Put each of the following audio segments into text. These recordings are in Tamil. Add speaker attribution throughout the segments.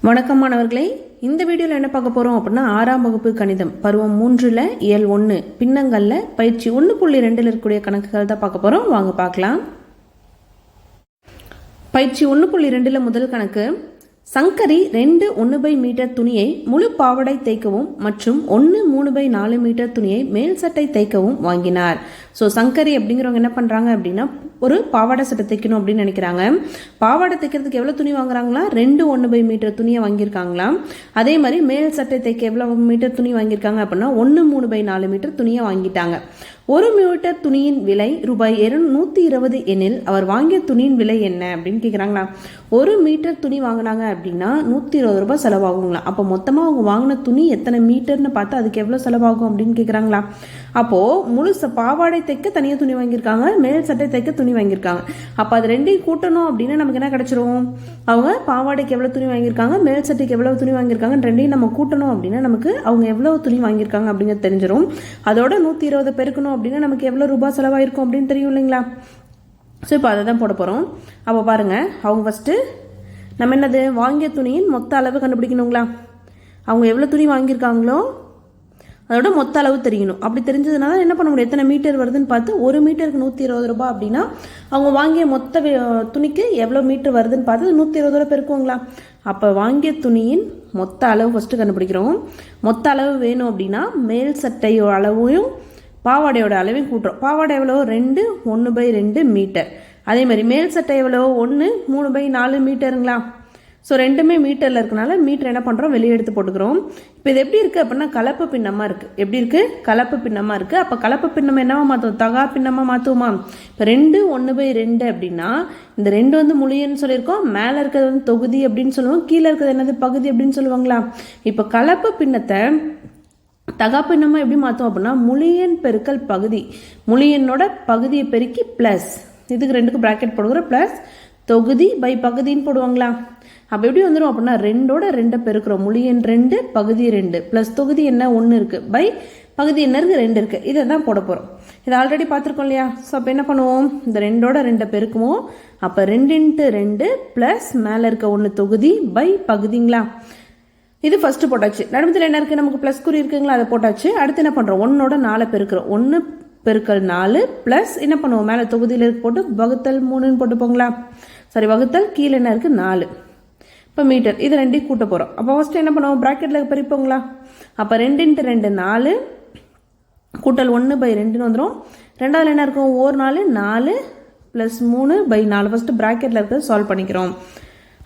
Speaker 1: வணக்கம் மாணவர்களே, இந்த வீடியோவில் என்ன பார்க்க போகிறோம் அப்படின்னா 6ஆம் வகுப்பு கணிதம் பருவம் 3ல் இயல் 1 பின்னங்கல்ல பயிற்சி 1.2 இருக்கக்கூடிய கணக்குகள் தான் பார்க்க போகிறோம். வாங்க பார்க்கலாம். பயிற்சி 1.2 முதல் கணக்கு. சங்கரி 2 1/4 மீட்டர் துணியை முழு பாவாடை தைக்கவும் மற்றும் 1 3/4 மீட்டர் துணியை மேல் சட்டை தைக்கவும் வாங்கினார். ஸோ சங்கரி அப்படிங்கிறவங்க என்ன பண்ணுறாங்க அப்படின்னா ஒரு பாவாடை சட்டை தைக்கணும் அப்படின்னு நினைக்கிறாங்க. பாவாடை தைக்கிறதுக்கு எவ்வளோ துணி வாங்குறாங்களா? 2 1/4 மீட்டர் துணியை வாங்கியிருக்காங்களாம். அதே மாதிரி மேல் சட்டை தைக்க எவ்வளோ மீட்டர் துணி வாங்கியிருக்காங்க அப்படின்னா 1 3/4 மீட்டர் துணியை வாங்கிட்டாங்க. 1 மீட்டர் துணியின் விலை ரூபாய் 120 எனில் அவர் வாங்கிய துணியின் விலை என்ன அப்படின்னு கேட்குறாங்களா? 1 மீட்டர் துணி வாங்கினாங்க அப்படின்னா 120 ரூபாய் செலவாகுங்களா? அப்போ மொத்தமாக அவங்க வாங்கின துணி எத்தனை மீட்டர்னு பார்த்து அதுக்கு எவ்வளோ செலவாகும் அப்படின்னு கேட்குறாங்களா? அப்போது முழுச பாவாடை தைக்க தனியாக துணி வாங்கியிருக்காங்க, மேல் சட்டை தைக்க துணி வாங்கியிருக்காங்க. அப்போ அது ரெண்டையும் கூட்டணும் அப்படின்னா நமக்கு என்ன கிடைச்சிரும்? அவங்க பாவாடைக்கு எவ்வளோ துணி வாங்கியிருக்காங்க, மேல் சட்டைக்கு எவ்வளோ துணி வாங்கியிருக்காங்க, ரெண்டையும் நம்ம கூட்டணும் அப்படின்னா நமக்கு அவங்க எவ்வளோ துணி வாங்கியிருக்காங்க அப்படிங்கிறது தெரிஞ்சிடும். அதோட 120 பெருக்கணும் அப்படின்னா நமக்கு எவ்வளோ ரூபாய் செலவாயிருக்கும் அப்படின்னு தெரியும் இல்லைங்களா? ஸோ இப்போ அதை தான் போட போகிறோம். அப்போ பாருங்கள், அவங்க ஃபஸ்ட்டு நம்ம என்னது வாங்கிய துணியின் மொத்த அளவு கண்டுபிடிக்கணுங்களா? அவங்க எவ்வளோ துணி வாங்கியிருக்காங்களோ அதோட மொத்த அளவு தெரியணும். அப்படி தெரிஞ்சதுனால என்ன பண்ண முடியும்? எத்தனை மீட்டர் வருதுன்னு பார்த்து 1 மீட்டருக்கு 120 ரூபாய் அப்படின்னா அவங்க வாங்கிய மொத்த துணிக்கு எவ்வளோ மீட்டர் வருதுன்னு பார்த்து 120 ரூபாய் பெருக்குவாங்களா? அப்போ வாங்கிய துணியின் மொத்த அளவு ஃபஸ்ட்டு கண்டுபிடிக்கிறோம். மொத்த அளவு வேணும் அப்படின்னா மேல் சட்டையோட அளவையும் பாவாடையோட அளவையும் கூட்டுறோம். பாவாடை எவ்வளோ? 2 1/2 மீட்டர். அதே மாதிரி மேல் சட்டை எவ்வளோ? 1 3/4 மீட்டருங்களா? ஸோ ரெண்டுமே மீட்டரில் இருக்கனால மீட்டர் என்ன பண்ணுறோம்? வெளியே எடுத்து போட்டுக்கிறோம். இப்போ இது எப்படி இருக்குது அப்படின்னா கலப்பு பின்னமாக இருக்குது. எப்படி இருக்குது? கலப்பு பின்னமாக இருக்குது. அப்போ கலப்பு பின்னம் என்னவா மாற்றுவோம்? தகா பின்னமாக மாற்றுவோமா? இப்போ 2 1/2 அப்படின்னா இந்த 2 வந்து முழியன்னு சொல்லியிருக்கோம், மேலே இருக்கிறது வந்து தொகுதி அப்படின்னு சொல்லுவோம், கீழே இருக்கிறது என்னது பகுதி அப்படின்னு சொல்லுவாங்களா? இப்போ கலப்பு பின்னத்தை தகா பின்னமாக எப்படி மாற்றுவோம் அப்படின்னா முழியன் பெருக்கல் பகுதி, முழியனோட பகுதியை பெருக்கி ப்ளஸ், இதுக்கு ரெண்டுக்கு ப்ராக்கெட் போடுகிற ப்ளஸ் தொகுதி பை பகுதின்னு போடுவாங்களா? அப்போ எப்படி வந்துடும் அப்படின்னா 2ஓட 2 பெருக்கிறோம், முழியன் 2 பகுதி 2 ப்ளஸ் தொகுதி என்ன 1 இருக்குது பை பகுதி என்ன இருக்குது 2 இருக்குது. இதை தான் போட போகிறோம். இதை ஆல்ரெடி பார்த்துருக்கோம் இல்லையா? ஸோ அப்போ என்ன பண்ணுவோம்? இந்த 2ஓட 2 பெருக்குவோம். அப்போ 2 × 2 ப்ளஸ் மேலே இருக்க 1 தொகுதி பை பகுதிங்களா? இது ஃபஸ்ட்டு போட்டாச்சு. நடுமத்தில் என்ன இருக்குது? நமக்கு ப்ளஸ் குறி இருக்குங்களா? அதை போட்டாச்சு. அடுத்து என்ன பண்ணுறோம்? 1ஓட 4 பெருக்கிறோம். 1 பெருக்கல் 4 ப்ளஸ் என்ன பண்ணுவோம்? மேலே தொகுதியில் இருக்க போட்டு வகுத்தல் 3ன்னு போட்டுப்போங்களா? சரி, வகுத்தல் கீழே என்ன இருக்குது? 4. இப்போ மீட்டர். இது ரெண்டையும் கூட்ட போகிறோம். அப்போ ஃபஸ்ட்டு என்ன பண்ணுவோம்? ப்ராக்கெட்டில் பெருப்போங்களா? அப்போ 2 × 2 4 கூட்டல் 1/2 வந்துடும். ரெண்டாவது என்ன இருக்கும்? 1 4 4 ப்ளஸ் 3/4. ஃபஸ்ட்டு ப்ராக்கெட்டில் இருக்கிறத சால்வ் பண்ணிக்கிறோம்.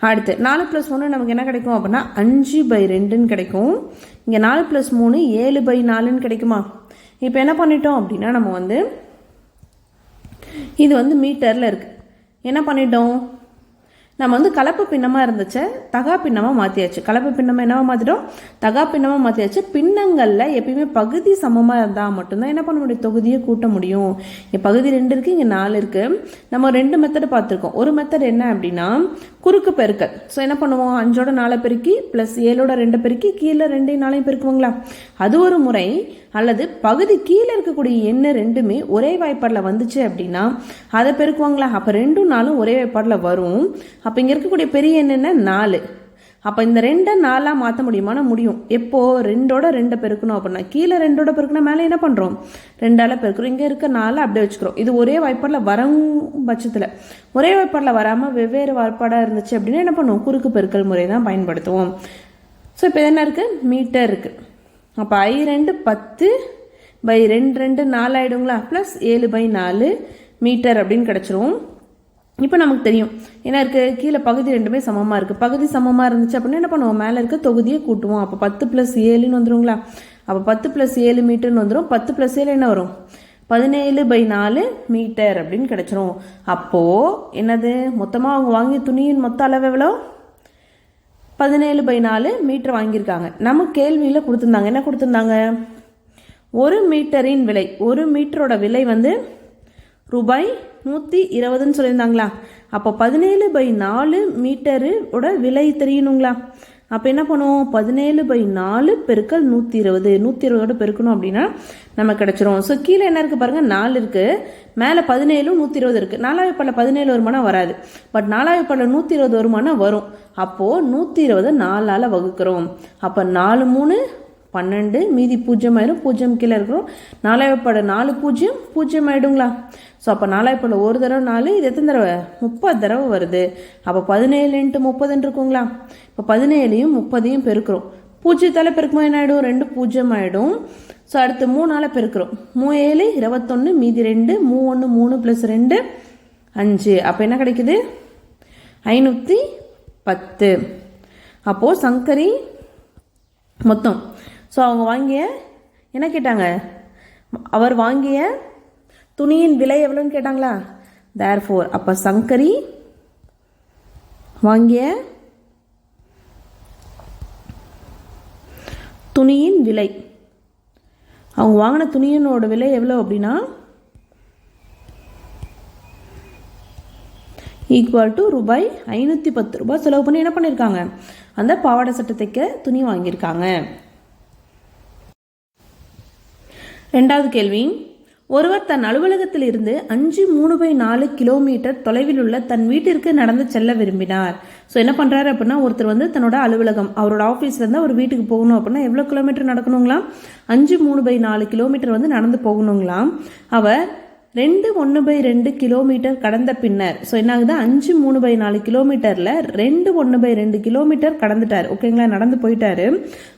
Speaker 1: அடுத்து 4 + 1 நமக்கு என்ன கிடைக்கும் அப்படின்னா 5/2ன்னு கிடைக்கும். இங்கே 4 + 3 7/4ன்னு கிடைக்குமா? இப்போ என்ன பண்ணிட்டோம் அப்படின்னா நம்ம வந்து இது வந்து மீட்டரில் இருக்குது. என்ன பண்ணிட்டோம்? நம்ம வந்து கலப்பு பின்னமாக இருந்துச்சு, தகா பின்னமாக மாற்றியாச்சு. கலப்பு பின்னமாக என்னவா மாற்றிட்டோம்? தகா பின்னமாக மாற்றியாச்சு. பின்னங்களில் எப்பயுமே பகுதி சமமாக இருந்தால் மட்டும்தான் என்ன பண்ண முடியும்? தொகுதியை கூட்ட முடியும். இங்கே பகுதி 2 இருக்குது, இங்கே 4 இருக்குது. நம்ம 2 மெத்தடு பார்த்துருக்கோம். ஒரு மெத்தட் என்ன அப்படின்னா குறுக்கு பெருக்கல். ஸோ என்ன பண்ணுவோம்? 5ஓட 4 பெருக்கி ப்ளஸ் 7ஓட 2 பெருக்கி கீழே 2 4 பெருக்குவாங்களா? அது ஒரு முறை. அல்லது பகுதி கீழே இருக்கக்கூடிய எண்ணு ரெண்டுமே ஒரே வாய்ப்பாடில் வந்துச்சு அப்படின்னா அதை பெருக்குவாங்களா? அப்போ 2 4 ஒரே வாய்ப்பாடில் வரும். அப்போ இங்கே இருக்கக்கூடிய பெரிய எண்ணு 4. அப்போ இந்த 2 4 மாற்ற முடியுமானா முடியும். எப்போ? 2ஓட 2 பெருக்கணும் அப்படின்னா கீழே 2ஓட பெருக்குனா மேலே என்ன பண்ணுறோம்? 2ஆல் பெருக்கிறோம். இங்கே இருக்க 4 அப்படியே வச்சுக்கிறோம். இது ஒரே வாய்ப்பாடில் வரும் பட்சத்தில், ஒரே வாய்ப்பாடில் வராமல் வெவ்வேறு வாய்ப்பாடாக இருந்துச்சு அப்படின்னா என்ன பண்ணுவோம்? குறுக்கு பெருக்கல் முறை தான் பயன்படுத்துவோம். ஸோ இப்போ என்ன இருக்குது? மீட்டர் இருக்குது. அப்போ I2 10/2 2 4 ஆகிடுங்களா? ப்ளஸ் 7/4 மீட்டர் அப்படின்னு கிடச்சிரும். இப்போ நமக்கு தெரியும் என்ன இருக்குது? கீழே பகுதி ரெண்டுமே சமமாக இருக்குது. பகுதி சமமாக இருந்துச்சு அப்படின்னா என்ன பண்ணுவோம்? மேலே இருக்க தொகுதியை கூட்டுவோம். அப்போ 10 + 7ன்னு வந்துடுங்களா? அப்போ 10 + 7 மீட்டர்னு வந்துடும். 10 + 7 என்ன வரும்? 17/4 மீட்டர் அப்படின்னு கிடச்சிரும். அப்போது என்னது? மொத்தமாக அவங்க வாங்கிய துணியின் மொத்த அளவு எவ்வளோ? 17/4 மீட்டர் வாங்கியிருக்காங்க. நம்ம கேள்வியில் கொடுத்துருந்தாங்க. என்ன கொடுத்துருந்தாங்க? 1 மீட்டரின் விலை, 1 மீட்டரோட விலை வந்து ரூபாய் 120ன்னு சொல்லியிருந்தாங்களா? அப்போ 17/4 மீட்டரோட விலை தெரியணுங்களா? அப்போ என்ன பண்ணுவோம், 17/4 பெருக்கல் 120, 120 பெருக்கணும் அப்படின்னா நம்ம கிடச்சிரும். ஸோ கீழே என்ன இருக்குது பாருங்கள், 4 இருக்குது, மேலே 17 120 இருக்குது. 4வது பாடல 17 வருமானம் வராது, பட் 4வது பாடல 120 வருமானம் வரும். அப்போது 120 4ஆல் வகுக்கிறோம். அப்போ 4 3 12, மீதி 0 ஆயிரும், 0 கீழே இருக்கிறோம். 4வது பாட 4 0 0 ஆயிடுங்களா. ஸோ அப்போ 4வது பாட ஒரு தடவை 4, இது எத்தனை தடவை, 30 தடவை வருது. அப்போ 17 × 30 இருக்குங்களா. இப்போ 17ஐயும் 30ஐயும் பெருக்கிறோம். 0ஆல் பெருக்கும்போது என்ன ஆகிடும், 2 0 ஆகிடும். ஸோ அடுத்து 3ஆல் பெருக்கிறோம். 3 7 21, மீதி 2, 3 1 3 + 2 5. அப்போ என்ன கிடைக்குது, 510. அப்போது சங்கரி மொத்தம், ஸோ அவங்க வாங்கிய என்ன கேட்டாங்க, அவர் வாங்கிய துணியின் விலை எவ்வளோன்னு கேட்டாங்களா. தேர்ஃபோர் அப்போ சங்கரி வாங்கிய துணியின் விலை, அவங்க வாங்கின துணியினோட விலை எவ்வளோ அப்படின்னா ஈக்குவல் ரூபாய் 510 செலவு பண்ணி என்ன பண்ணியிருக்காங்க, அந்த பாவாடை சட்டை தைக்க துணி வாங்கியிருக்காங்க. ரெண்டாவது கேள்வி, ஒருவர் தன் அலுவலகத்தில் இருந்து 5 கிலோமீட்டர் தொலைவில் உள்ள தன் வீட்டிற்கு நடந்து செல்ல விரும்பினார். ஸோ என்ன பண்ணுறாரு அப்படின்னா, ஒருத்தர் வந்து தன்னோட அலுவலகம், அவரோட ஆஃபீஸ்லேருந்து அவர் வீட்டுக்கு போகணும் அப்படின்னா எவ்வளோ கிலோமீட்டர் நடக்கணுங்களாம், 5 கிலோமீட்டர் வந்து நடந்து போகணுங்களாம். அவர் 2 கிலோமீட்டர் கடந்த பின்னர், ஸோ என்ன ஆகுது, 5 கிலோமீட்டரில் 2 கிலோமீட்டர் கடந்துட்டார். ஓகேங்களா, நடந்து போயிட்டாரு.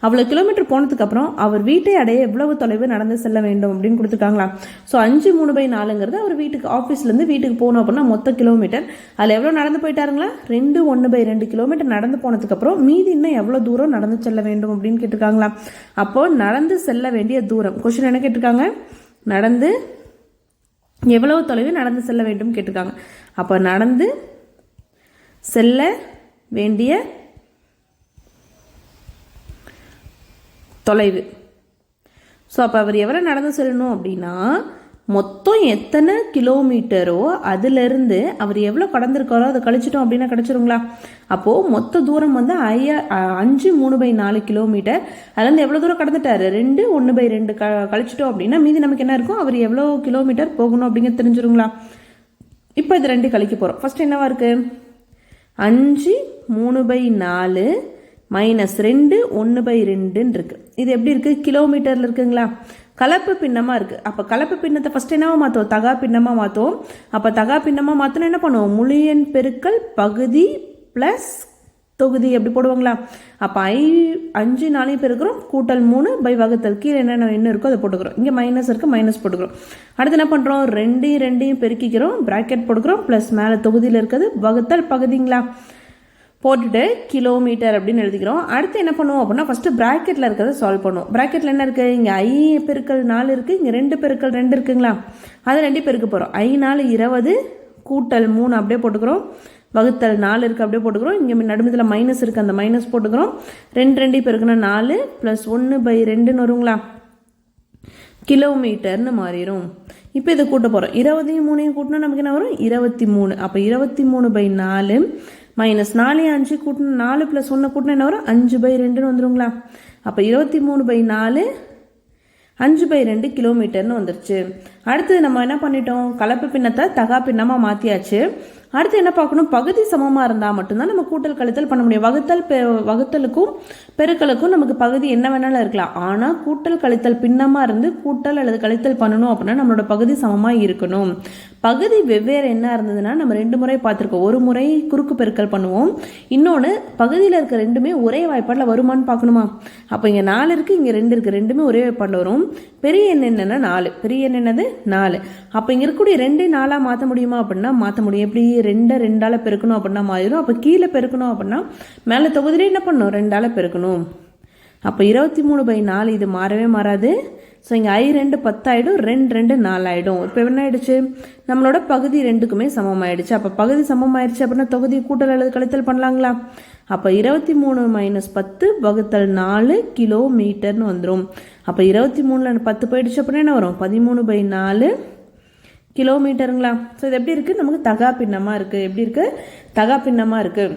Speaker 1: அவ்வளோ கிலோமீட்டர் போனதுக்கப்புறம் அவர் வீட்டை அடைய எவ்வளவு தொலைவு நடந்து செல்ல வேண்டும் அப்படின்னு கொடுத்துருக்காங்களா. ஸோ 5 அவர் வீட்டுக்கு, ஆஃபீஸ்லேருந்து வீட்டுக்கு போகணும் அப்படின்னா மொத்த கிலோமீட்டர், அதில் எவ்வளோ நடந்து போயிட்டாருங்களா, 2 கிலோமீட்டர் நடந்து போனதுக்கப்புறம் மீதி இன்னும் எவ்வளோ தூரம் நடந்து செல்ல வேண்டும் அப்படின்னு கேட்டிருக்காங்களா. அப்போது நடந்து செல்ல வேண்டிய தூரம், கொஸ்டின் என்ன கேட்டிருக்காங்க, நடந்து எவ்வளவு தொலைவு நடந்து செல்ல வேண்டும் கேட்டிருக்காங்க. அப்போ நடந்து செல்ல வேண்டிய தொலைவு. ஸோ அப்போ அவர் எவ்வளோ நடந்து செல்லணும் அப்படின்னா, மொத்தம் எத்தனை கிலோமீட்டரோ அதிலிருந்து அவர் எவ்வளோ கடந்திருக்காரோ அதை கழிச்சிட்டோம் அப்படின்னா கிடச்சிருங்களா. அப்போது மொத்த தூரம் வந்து 5 கிலோமீட்டர், அதுலேருந்து எவ்வளோ தூரம் கடந்துட்டாரு, 2 கழிச்சிட்டோம் அப்படின்னா மீதி நமக்கு என்ன இருக்கும், அவர் எவ்வளோ கிலோமீட்டர் போகணும் அப்படிங்கிறது தெரிஞ்சிருங்களா. இப்போ இது 2 கழிக்க போகிறோம். ஃபர்ஸ்ட் என்னவா இருக்குது, 5 3/4 -2 1/2 இருக்கு. இது எப்படி இருக்குது, கிலோமீட்டரில் இருக்குங்களா. கலப்பு பின்னமாக இருக்குது. அப்போ கலப்பு பின்னத்தை ஃபஸ்ட் என்னவா மாற்றுவோம், தகா பின்னமாக மாற்றுவோம். அப்போ தகா பின்னமாக மாற்றினா என்ன பண்ணுவோம், முழு எண் பெருக்கல் பகுதி ப்ளஸ் தொகுதி எப்படி போடுவாங்களா. அப்போ 5 4 பெருக்கிறோம், கூட்டல் 3 பை வகுத்தல், கீழே என்னென்ன என்ன இருக்கோ அதை போட்டுக்கிறோம். இங்கே மைனஸ் இருக்குது, மைனஸ் போட்டுக்கிறோம். அடுத்து என்ன பண்ணுறோம், 2 பெருக்கிக்கிறோம், ப்ராக்கெட் போட்டுக்கிறோம், ப்ளஸ் மேலே தொகுதியில் இருக்கிறது வகுத்தல் பகுதிங்களா, போட்டுட்டு கிலோமீட்டர் அப்படின்னு எழுதிக்கிறோம். அடுத்து என்ன பண்ணுவோம் அப்படின்னா, ஃபஸ்ட்டு ப்ராக்கெட்டில் இருக்கிறத சால்வ் பண்ணுவோம். ப்ராக்கெட்டில் என்ன இருக்குது, இங்கே 5 பெருக்கல் 4 இருக்குது, இங்கே 2 பெருக்கல் 2 இருக்குங்களா, அதை 2 பெருக்க போகிறோம். 5 4 20 கூட்டல் 3 அப்படியே போட்டுக்கிறோம், வகுத்தல் 4 இருக்குது அப்படியே போட்டுக்கிறோம். இங்கே நடுமத்தில் மைனஸ் இருக்குது, அந்த மைனஸ் போட்டுக்கிறோம். 2 பெருக்குனா 4 + 1/2 வருங்களா, கிலோமீட்டர்னு மாறிடும். இப்போ இதை கூட்ட போகிறோம். 20 3 கூட்டினா நமக்கு என்ன வரும், 23. அப்போ 23/4 -4 5 கூட்டினா 4 + 1 கூட்டினா என்ன வரும், 5/2 வந்துருங்களா. அப்போ 23/4 5/2 கிலோமீட்டர்னு வந்துருச்சு. அடுத்து நம்ம என்ன பண்ணிட்டோம், கலப்பு பின்னத்தை தகா பின்னமாக மாற்றியாச்சு. அடுத்து என்ன பார்க்கணும், பகுதி சமமாக இருந்தால் மட்டும்தான் நம்ம கூட்டல் கழித்தல் பண்ண முடியும். வகுத்தலுக்கும் பெருக்கலுக்கும் நமக்கு பகுதி என்ன வேணாலும் இருக்கலாம். ஆனால் கூட்டல் கழித்தல் பின்னமாக இருந்து கூட்டல் அல்லது கழித்தல் பண்ணணும் அப்படின்னா நம்மளோட பகுதி சமமாக இருக்கணும். பகுதி வெவ்வேறு என்ன இருந்ததுன்னா நம்ம 2 முறை பார்த்துருக்கோம். ஒரு முறை குறுக்கு பெருக்கல் பண்ணுவோம், இன்னொன்று பகுதியில் இருக்க ரெண்டுமே ஒரே வாய்ப்பாடில் வருமானு பார்க்கணுமா. அப்போ இங்கே 4 இருக்குது, இங்கே 2 இருக்குது, ரெண்டுமே ஒரே வாய்ப்பாடில் வரும். பெரிய எண் என்னன்னா 4, பெரிய எண் என்னது 4. அப்போ இங்கே இருக்கக்கூடிய 2 4 மாற்ற முடியுமா அப்படின்னா மாற்ற முடியும். எப்படி, 2 2ஆல் பெருக்கணும் அப்படின்னா மாறிடும். அப்போ கீழே பெருக்கணும் அப்படின்னா மேலே தொகுதியிலே என்ன பண்ணணும், 2ஆல் பெருக்கணும். அப்போ 23/4 இது மாறவே மாறாது. ஸோ இங்கே 2 10 ஆகிடும், 2 4 ஆகிடும். இப்போ என்ன ஆயிடுச்சு, நம்மளோட பகுதி 2க்குமே சமமாயிடுச்சு. அப்போ பகுதி சமமாயிடுச்சு அப்படின்னா தொகுதி கூட்டல் அல்லது கழித்தல் பண்ணலாங்களா. அப்போ 23 - 10 வகுத்தல் 4 கிலோமீட்டர்னு வந்துடும். அப்போ 23ல் 10 போயிடுச்சு அப்படின்னா என்ன வரும், 13/4 கிலோமீட்டருங்களா. ஸோ இது எப்படி இருக்குது, நமக்கு தகா பின்னமாக இருக்குது. எப்படி இருக்குது, தகா பின்னமாக இருக்குது.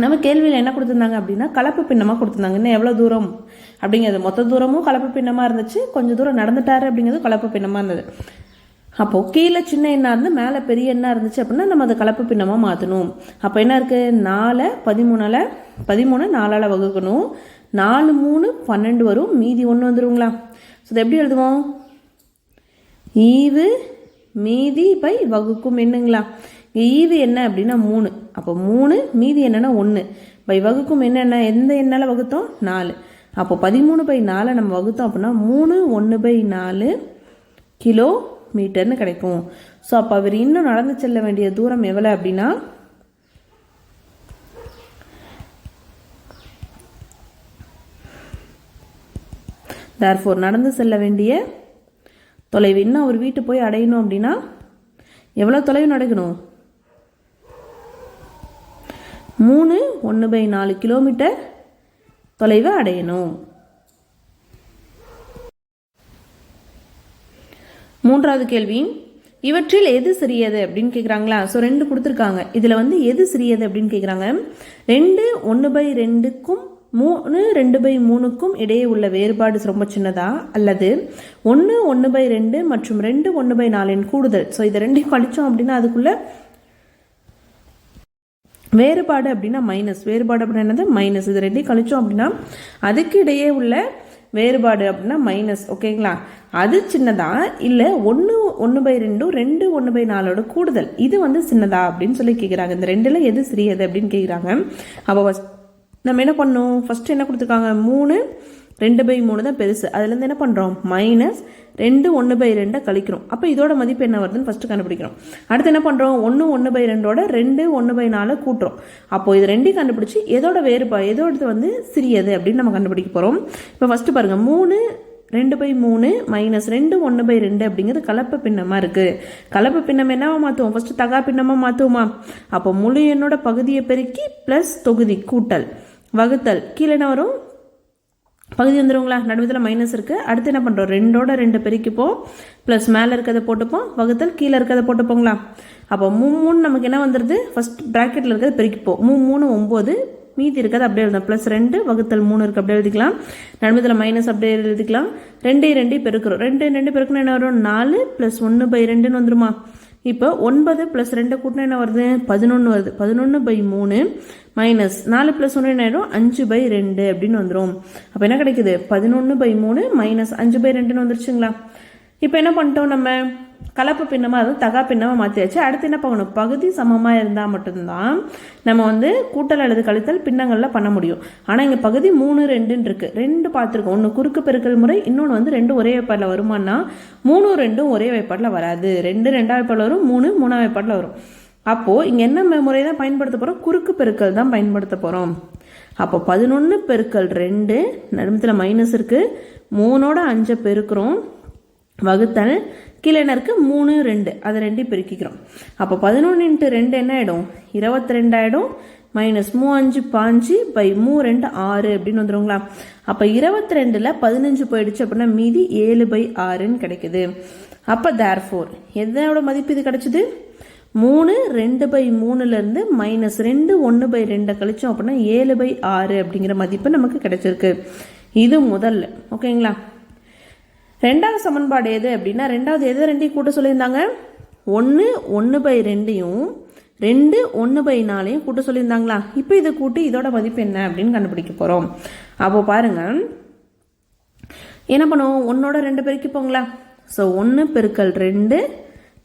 Speaker 1: நம்ம கேள்வியில் என்ன கொடுத்துருந்தாங்க அப்படின்னா கலப்பு பின்னமாக கொடுத்துருந்தாங்க. இன்னும் எவ்வளோ தூரம் அப்படிங்கிறது மொத்த தூரமும் கலப்பு பின்னமாக இருந்துச்சு, கொஞ்சம் தூரம் நடந்துட்டாரு அப்படிங்கிறது கலப்பு பின்னமாக இருந்தது. அப்போது கீழே சின்ன எண்ணாக இருந்து மேலே பெரிய எண்ணாக இருந்துச்சு அப்படின்னா நம்ம அதை கலப்பு பின்னமாக மாற்றணும். அப்போ என்ன இருக்குது, 4 13 4ஆல் வகுக்கணும். 4 3 12 வரும், மீதி 1 வந்துருங்களா. ஸோ இதை எப்படி எழுதுவோம், ஈவு மீதி பை வகுக்கும் என்னங்களா. ஈவு என்ன அப்படின்னா 3, அப்போ 3 மீதி என்னன்னா 1 பை வகுக்கும் என்ன, எந்த எண்ணால் வகுத்தோம் 4. அப்போ 13/4 நம்ம வகுத்தோம் அப்படின்னா 3 1/4 கிலோமீட்டர்னு கிடைக்கும். ஸோ அப்போ அவர் இன்னும் நடந்து செல்ல வேண்டிய தூரம் எவ்வளோ அப்படின்னா தேர்ஃபோர் நடந்து செல்ல வேண்டிய தொலைவு, இன்னும் அவர் வீட்டு போய் அடையணும் அப்படின்னா எவ்வளோ தொலைவு நடக்கணும், 3 1/4 கிலோமீட்டர் தொலைவை அடையணும். மூன்றாவது கேள்வி, இவற்றில் எது சிறியது அப்படின்னு கேட்குறாங்களா. ஸோ 2 கொடுத்துருக்காங்க, இதில் வந்து எது சிறியது அப்படின்னு கேட்குறாங்க. 2 1/2க்கும் 3 2/3க்கும் இடையே உள்ள வேறுபாடு ரொம்ப சின்னதா, அல்லது 1 1/2 மற்றும் 2 1/4 கூடுதல். ஸோ இதை 2 கழிச்சோம் அப்படின்னா அதுக்குள்ள வேறுபாடு அப்படின்னா மைனஸ், வேறுபாடு அப்படின்னா என்னது மைனஸ். இது 2 கழிச்சோம் அப்படின்னா அதுக்கு இடையே உள்ள வேறுபாடு அப்படின்னா மைனஸ். ஓகேங்களா, அது சின்னதா இல்லை 1 1/2 2 1/4 கூடுதல், இது வந்து சின்னதா அப்படின்னு சொல்லி கேட்குறாங்க. இந்த 2ல் எது சிறியது அப்படின்னு கேட்குறாங்க. அப்போ நம்ம என்ன பண்ணோம், ஃபர்ஸ்ட் என்ன கொடுத்துருக்காங்க, 3 2/3 தான் பெருசு, அதுலேருந்து என்ன பண்ணுறோம் மைனஸ் 2 1/2 கழிக்கிறோம். அப்போ இதோட மதிப்பு என்ன வருதுன்னு ஃபஸ்ட்டு கண்டுபிடிக்கிறோம். அடுத்து என்ன பண்ணுறோம், 1 1/2 2 1/4 கூட்டுறோம். அப்போது இது 2 கண்டுபிடிச்சி எதோட வேறுபாடு எதோடது வந்து சிறியது அப்படின்னு நம்ம கண்டுபிடிக்க போகிறோம். இப்போ ஃபஸ்ட்டு பாருங்கள், 3 2/3 மைனஸ் 2 1/2 அப்படிங்கிறது கலப்பு பின்னமாக இருக்குது. கலப்பு பின்னம் என்னவா மாற்றுவோம், ஃபஸ்ட்டு தகா பின்னமாக மாற்றுவோமா. அப்போ முழு எண்ணோட பகுதியை பெருக்கி ப்ளஸ் தொகுதி கூட்டல் வகுத்தல், கீழே என்ன வரும் பகுதி வந்துடுங்களா, நடுவத்தில் மைனஸ் இருக்குது. அடுத்து என்ன பண்ணுறோம், 2ஓட 2 பெருக்கிப்போம், ப்ளஸ் மேலே இருக்கிறத போட்டுப்போம், வகுத்தல் கீழே இருக்கிறத போட்டுப்போங்களா. அப்போ 3 நமக்கு என்ன வந்துடுது, ஃபஸ்ட் ப்ராக்கெட்டில் இருக்கிறத பெருக்கிப்போம், 3 9 மீதி இருக்கிறது அப்படியே எழுதணும், ப்ளஸ் 2 வகுத்தல் 3 இருக்குது அப்படியே எழுதிக்கலாம். நடுவத்தில் மைனஸ் அப்படியே எழுதிக்கலாம். 2 2 பெருக்கிறோம், 2 2 பெருக்கணும் என்ன வரும், 4 + 1/2 வந்துருமா. இப்போ 9 + 2 கூட்டினா என்ன வருது, 11 வருது. 11/3 மைனஸ் 4 + 1 என்ன ஆயிடும், 5/2 அப்படின்னு வந்துடும். அப்போ என்ன கிடைக்குது, 11/3 மைனஸ் 5/2 வந்துருச்சுங்களா. இப்போ என்ன பண்ணிட்டோம், நம்ம கலப்பு பின்னமாக அதுவும் தகா பின்னமாக மாற்றியாச்சு. அடுத்து என்ன பண்ணணும், பகுதி சமமாக இருந்தால் மட்டும்தான் நம்ம வந்து கூட்டல் அல்லது கழித்தல் பின்னங்களில் பண்ண முடியும். ஆனால் இங்கே பகுதி 3 2 இருக்குது, 2 பார்த்துருக்கோம். ஒன்று குறுக்கு பெருக்கல் முறை, இன்னொன்று வந்து 2 ஒரே வாய்ப்பாடில் வருமானா 3 2 ஒரே வாய்ப்பாடில் வராது. 2 2ஆம் வாய்ப்பாடில் வரும், 3 3ஆம் வாய்ப்பாடில் வரும். அப்போது இங்கே என்ன முறை தான் பயன்படுத்த போகிறோம், குறுக்கு பெருக்கல் தான் பயன்படுத்த போகிறோம். அப்போ 11 × 2 நடுமத்தில் மைனஸ் இருக்குது, 3ஓட 5 பெருக்கிறோம், வகுத்தல் கீழே என்ன இருக்குது 3 2 அதை 2 பெருக்கிக்கிறோம். அப்போ 11 × 2 என்ன ஆகிடும், 22 ஆகிடும். மைனஸ் 3 5 5/3 2 6 அப்படின்னு வந்துடுங்களா. அப்போ 22ல் 15 போயிடுச்சு அப்படின்னா மீதி 7/6ன்னு கிடைக்குது. அப்போ தேர்ஃபோர் எதோட மதிப்பு இது கிடைச்சிது, 3 2/3லேருந்து மைனஸ் 2 1/2 கழிச்சோம் அப்படின்னா 7/6 அப்படிங்கிற மதிப்பு நமக்கு கிடைச்சிருக்கு. இது முதல்ல. ஓகேங்களா. ரெண்டாவது சமன்பாடு எது அப்படின்னா, ரெண்டாவது எது 2 கூட்ட சொல்லியிருந்தாங்க, 1 1/2 2 1/4 கூட்ட சொல்லியிருந்தாங்களா. இப்போ இதை கூட்டி இதோட மதிப்பு என்ன அப்படின்னு கண்டுபிடிக்க போகிறோம். அப்போ பாருங்க என்ன பண்ணுவோம், 1ஓட 2 பெருக்கிப்போங்களா. ஸோ 1 × 2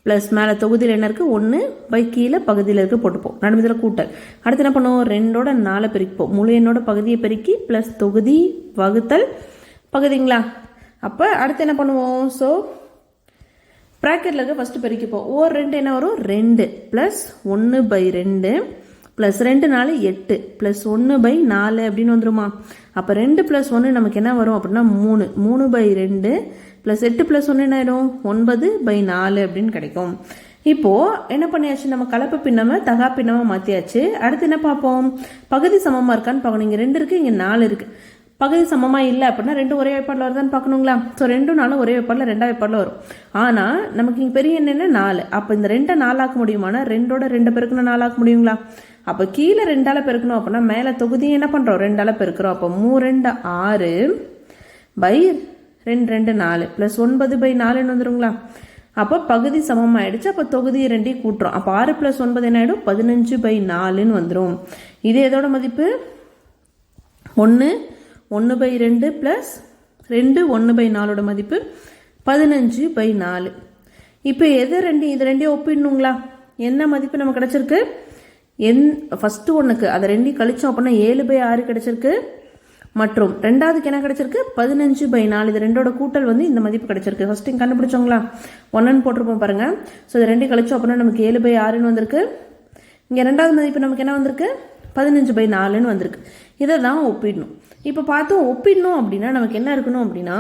Speaker 1: ப்ளஸ் மேலே தொகுதியில் என்ன இருக்குது 1 கீழே பகுதியில் இருக்க போட்டுப்போம், நடுமதில் கூட்டல். அடுத்து என்ன பண்ணுவோம், 2ஓட 4 பெருக்கிப்போம், முழு எண்ணோட பகுதியை பெருக்கி ப்ளஸ் தொகுதி வகுத்தல் பகுதிங்களா. அப்போ அடுத்து என்ன பண்ணுவோம், ஸோ ப்ராக்கெட்டில் இருக்க ஃபஸ்ட்டு பெருக்கிப்போம். 2 என்ன வரும், 2 ப்ளஸ் 1/2 ப்ளஸ் 2 4 8 ப்ளஸ் 1/4 அப்படின்னு வந்துருமா. அப்போ 2 + 1 நமக்கு என்ன வரும் அப்படின்னா 3 3/2 ப்ளஸ் 8 + 1 என்ன ஆயிடும் 9/4 அப்படின்னு கிடைக்கும். இப்போது என்ன பண்ணியாச்சு, நம்ம கலப்பு பின்னமை தகா பின்னமாக மாற்றியாச்சு. அடுத்து என்ன பார்ப்போம், பகுதி சமமாக இருக்கான்னு பார்க்கணும். இங்கே 2 இருக்குது, இங்கே 4 இருக்குது. பகுதி சமமாக இல்லை அப்படின்னா ரெண்டும் ஒரே வாய்ப்பாடில் வருதான்னு பார்க்கணுங்களா. ஸோ 2 4 ஒரே வாய்ப்பாடில் 2 வாய்ப்பாடில் வரும். ஆனால் நமக்கு இங்கே பெரிய எண் என்ன 4. அப்போ இந்த 2 4 ஆக்க முடியுமானா 2ஓட 2 பெருக்கணும் 4 ஆக்க முடியுங்களா. அப்போ கீழே 2ஆல் பெருக்கணும் அப்படின்னா மேலே தொகுதியை என்ன பண்ணுறோம் 2ஆல் பெருக்கிறோம். அப்போ 3 2 6 பை 2 2 4 ப்ளஸ் 9/4 வந்துடுங்களா. அப்போ பகுதி சமமாகிடுச்சு. அப்போ தொகுதி 2 கூட்டுறோம். அப்போ 6 + 9 என்ன ஆகிடும் 15/4 வந்துடும். இது எதோட மதிப்பு 1 1/2 ப்ளஸ் 2 1/4 மதிப்பு 15/4. இப்போ இது 2 ஒப்பிடணுங்களா. என்ன மதிப்பு நமக்கு கிடச்சிருக்கு ஃபஸ்ட்டு ஒன்றுக்கு அதை 2 கழிச்சோம் அப்படின்னா 7/6 கிடச்சிருக்கு. மற்றும் ரெண்டாவதுக்கு என்ன கிடச்சிருக்கு 15/4. இது 2ஓட கூட்டல் இந்த மதிப்பு கிடச்சிருக்கு. ஃபஸ்ட்டு இங்கே கண்டுபிடிச்சோங்களா 1ன்னு போட்டிருப்போம் பாருங்கள். ஸோ இது 2 கழிச்சோம் அப்படின்னா நமக்கு 7/6 வந்திருக்கு. இங்கே ரெண்டாவது மதிப்பு நமக்கு என்ன வந்திருக்கு 15/4 வந்திருக்கு. இதை தான் ஒப்பிடணும். இப்போ பார்த்தோம் ஒப்பிடணும் அப்படின்னா நமக்கு என்ன இருக்கணும் அப்படின்னா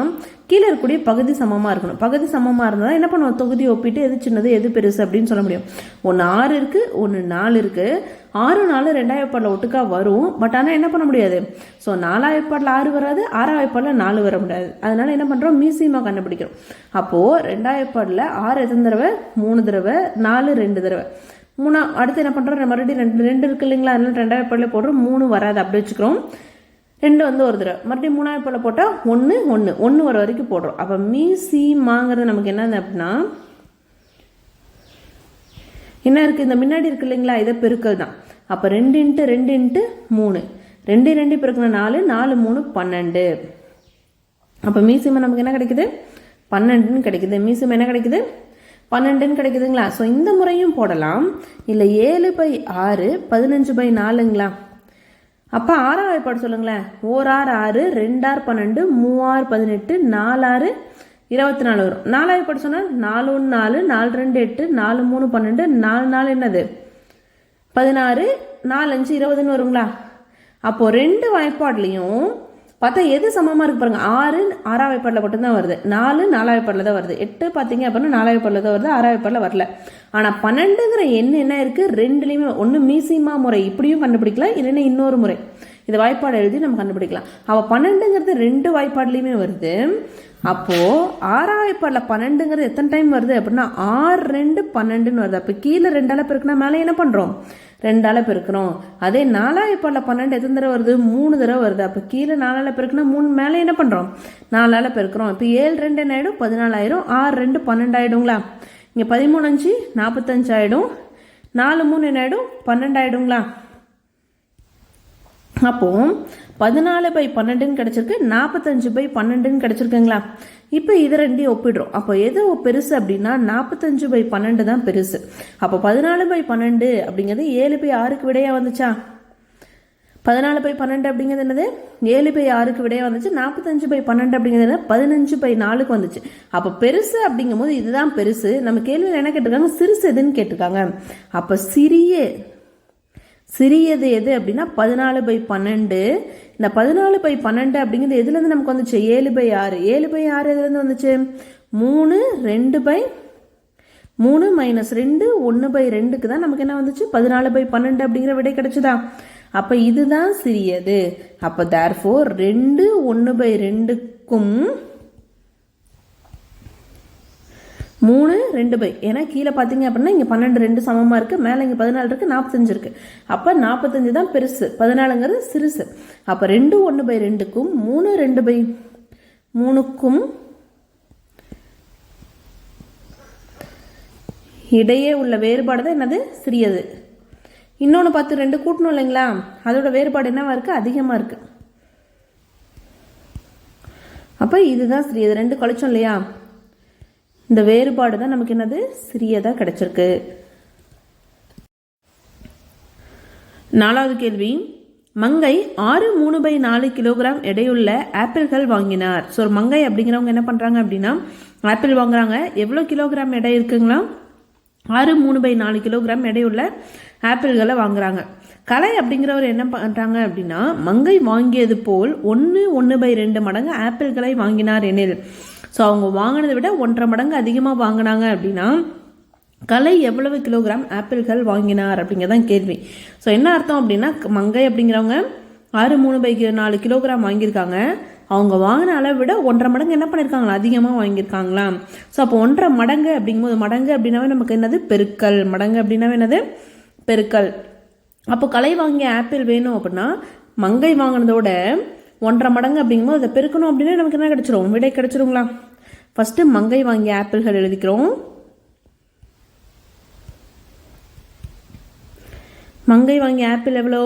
Speaker 1: கீழே இருக்கக்கூடிய பகுதி சமமாக இருக்கணும். பகுதி சமமாக இருந்தால் என்ன பண்ணுவோம் தொகுதி ஒப்பிட்டு எது சின்னது எது பெருசு அப்படின்னு சொல்ல முடியும். ஒன்று 6 இருக்குது, ஒன்று 4 இருக்குது. 6 4 2ஆம் வாய்ப்பாடில் ஒட்டுக்கா வரும். பட் ஆனால் என்ன பண்ண முடியாது. ஸோ 4ஆம் வாய்ப்பாடில் 6 வராது, 6ஆம் வாய்ப்பாடில் 4 வர முடியாது. அதனால என்ன பண்ணுறோம் மீசியமாக கண்டுபிடிக்கிறோம். அப்போது 2ஆம் வாய்ப்பாடில் 6 எத்தனை தடவை 3 தடவை, 4 2 தடவை, 3 அடுத்து என்ன பண்ணுறோம் மறுபடியும் 2 இருக்கு இல்லைங்களா. அதனால 2ஆம் வாய்ப்பாடில் போடுறோம். 3 வராது அப்படி வச்சுக்கிறோம். 2 ஒரு தடவை மறுபடியும் 3ஆம் வாய்ப்பாடில் போட்டால் 1 1 1 வர வரைக்கும் போடுறோம். அப்போ மீசிமாங்கிறது நமக்கு என்ன அப்படின்னா என்ன இருக்குது இந்த முன்னாடி இருக்கு இல்லைங்களா இதை பெருக்கல் தான். அப்போ 2 × 2 × 3 2 2 பெருக்கணும் 4 4 3 12. அப்போ மீசிமா நமக்கு என்ன கிடைக்குது 12ன்னு கிடைக்குது. மீசிமா என்ன கிடைக்குது 12ன்னு கிடைக்குதுங்களா. ஸோ இந்த முறையும் போடலாம். இல்லை 7/6 15/4ங்களா. அப்போ 6ஆம் வாய்ப்பாடு சொல்லுங்களேன். 1 6 6 2 6 12 3 6 18 4 6 24 வரும். 4ஆம் வாய்ப்பாடு சொன்னால் 4 1 4 4 2 8 4 3 12 4 4 என்னது 16 4 5 20ன்னு வருங்களா. அப்போது 2 வாய்ப்பாட்லேயும் பார்த்தா எது சமமாக இருக்கு பாருங்க. 6 6ஆம் வாய்ப்பாடில் மட்டும்தான் வருது, 4 4ஆம் வாய்ப்பாடில் தான் வருது, 8 பார்த்தீங்க அப்படின்னா 4ஆம் வாய்ப்பாடில் தான் வருது, 6ஆம் வாய்ப்பாடில் வரல. ஆனால் 12ங்கிற எண் என்ன இருக்குது ரெண்டுலேயுமே ஒன்று மீசிமா முறை இப்படியும் கண்டுபிடிக்கலாம், இல்லைன்னா இன்னொரு முறை இது வாய்ப்பாடு எழுதி நம்ம கண்டுபிடிக்கலாம். அவள் 12ங்கிறது 2 வாய்ப்பாடுலேயுமே வருது. அப்போது 6ஆம் வாய்ப்பாடில் 12ங்கிறது எத்தனை டைம் வருது அப்படின்னா 6 2 12ன்னு வருது. அப்போ கீழே 2ஆல் பெருக்குனா மேலே என்ன பண்ணுறோம் 2ஆல் பெருக்கிறோம். அதே 4ஆம் வாய்ப்பாடில் 12 எத்தனை தடவை வருது 3 தடவை வருது. அப்போ கீழே 4ஆல் பெருக்குனா 3 மேலே என்ன பண்ணுறோம் 4ஆல் பெருக்கிறோம். இப்போ 7 2 என்ன ஆகிடும் 14 ஆயிரும். 6 2 12 ஆகிடுங்களா. இங்கே 13 5 45 ஆகிடும். 4 3 என்ன ஆகிடும் 12 ஆகிடுங்களா. அப்போது 14/12ன்னு கிடச்சிருக்கு, 45/12ன்னு கிடச்சிருக்குங்களா. இப்போ இது 2 ஒப்பிடுறோம். அப்போ எது பெருசு அப்படின்னா 45/12 தான் பெருசு. அப்போ 14/12 அப்படிங்கிறது 7/6க்கு விடையாக வந்துச்சா. 14/12 அப்படிங்கிறது என்னது 7/6க்கு விடையாக வந்துச்சு. 45/12 அப்படிங்கிறது 15/4க்கு வந்துச்சு. அப்போ பெருசு அப்படிங்கும் போது இதுதான் பெருசு. நம்ம கேள்வியில் என்ன கேட்டிருக்காங்க சிறுசு எதுன்னு கேட்டிருக்காங்க. அப்போ சிறியது எது அப்படின்னா 14/12. இந்த 14/12 அப்படிங்கிறது எதுலேருந்து நமக்கு வந்துச்சு 7/6. 7/6 எதுலேருந்து வந்துச்சு 3 2/3 -2 1/2க்கு தான் நமக்கு என்ன வந்துச்சு 14/12 அப்படிங்கிற விடை கிடைச்சதா. அப்போ இதுதான் சிறியது. அப்போ தேர்ஃபோர் 2 1/2க்கும் 3 2 ஏன்னா கீழே பார்த்தீங்க அப்படின்னா இங்கே 12 2 சமமாக இருக்குது, மேலே இங்கே 14 இருக்குது, 45 இருக்குது. அப்போ 45 தான் பெருசு, 14ங்கிறது சிறுசு. அப்போ 2 1/2க்கும் 3 2/3க்கும் இடையே உள்ள வேறுபாடு தான் என்னது சிறியது. இன்னொன்று பார்த்து 2 கூட்டணும் இல்லைங்களா, அதோட வேறுபாடு என்னவா இருக்குது அதிகமாக இருக்குது. அப்போ இதுதான் சிறியது. 2 கழிச்சோம் இல்லையா, இந்த வேறுபாடு தான் நமக்கு என்னது சிறியதாக கிடைச்சிருக்கு. 4வது கேள்வி, மங்கை 6 3/4 கிலோகிராம் எடையுள்ள ஆப்பிள்கள் வாங்கினார். ஸோ மங்கை அப்படிங்கிறவங்க என்ன பண்ணுறாங்க அப்படின்னா ஆப்பிள் வாங்குறாங்க. எவ்வளோ கிலோகிராம் எடை இருக்குங்களா 6 3/4 கிலோகிராம் எடையுள்ள ஆப்பிள்களை வாங்குறாங்க. கலை அப்படிங்கிறவர் என்ன பண்ணுறாங்க அப்படின்னா மங்கை வாங்கியது போல் 1 1/2 மடங்கு ஆப்பிள்களை வாங்கினார் எனில், ஸோ அவங்க வாங்கினதை விட 1.5 மடங்கு அதிகமாக வாங்கினாங்க அப்படின்னா கலை எவ்வளவு கிலோகிராம் ஆப்பிள்கள் வாங்கினார் அப்படிங்கிறதான் கேள்வி. ஸோ என்ன அர்த்தம் அப்படின்னா மங்கை அப்படிங்கிறவங்க 6 3/4 கிலோகிராம் வாங்கியிருக்காங்க. அவங்க வாங்கின அளவை விட 1.5 மடங்கு என்ன பண்ணியிருக்காங்களா, அதிகமாக வாங்கியிருக்காங்களாம். ஸோ அப்போ 1.5 மடங்கு அப்படிங்கும்போது, மடங்கு அப்படின்னாவே நமக்கு என்னது, பெருக்கல். மடங்கு அப்படின்னாவே என்னது, பெருக்கல். அப்போ கலை வாங்கிய ஆப்பிள் வேணும் அப்படின்னா மங்கை வாங்கினதோட 1.5 மடங்கு அப்படிங்கும்போது அதை பெருக்கணும் அப்படின்னா நமக்கு என்ன கிடைச்சிரும், விடை கிடைச்சிருங்களா. ஃபஸ்ட்டு மங்கை வாங்கிய ஆப்பிள்கள் எழுதிக்கிறோம். மங்கை வாங்கிய ஆப்பிள் எவ்வளோ,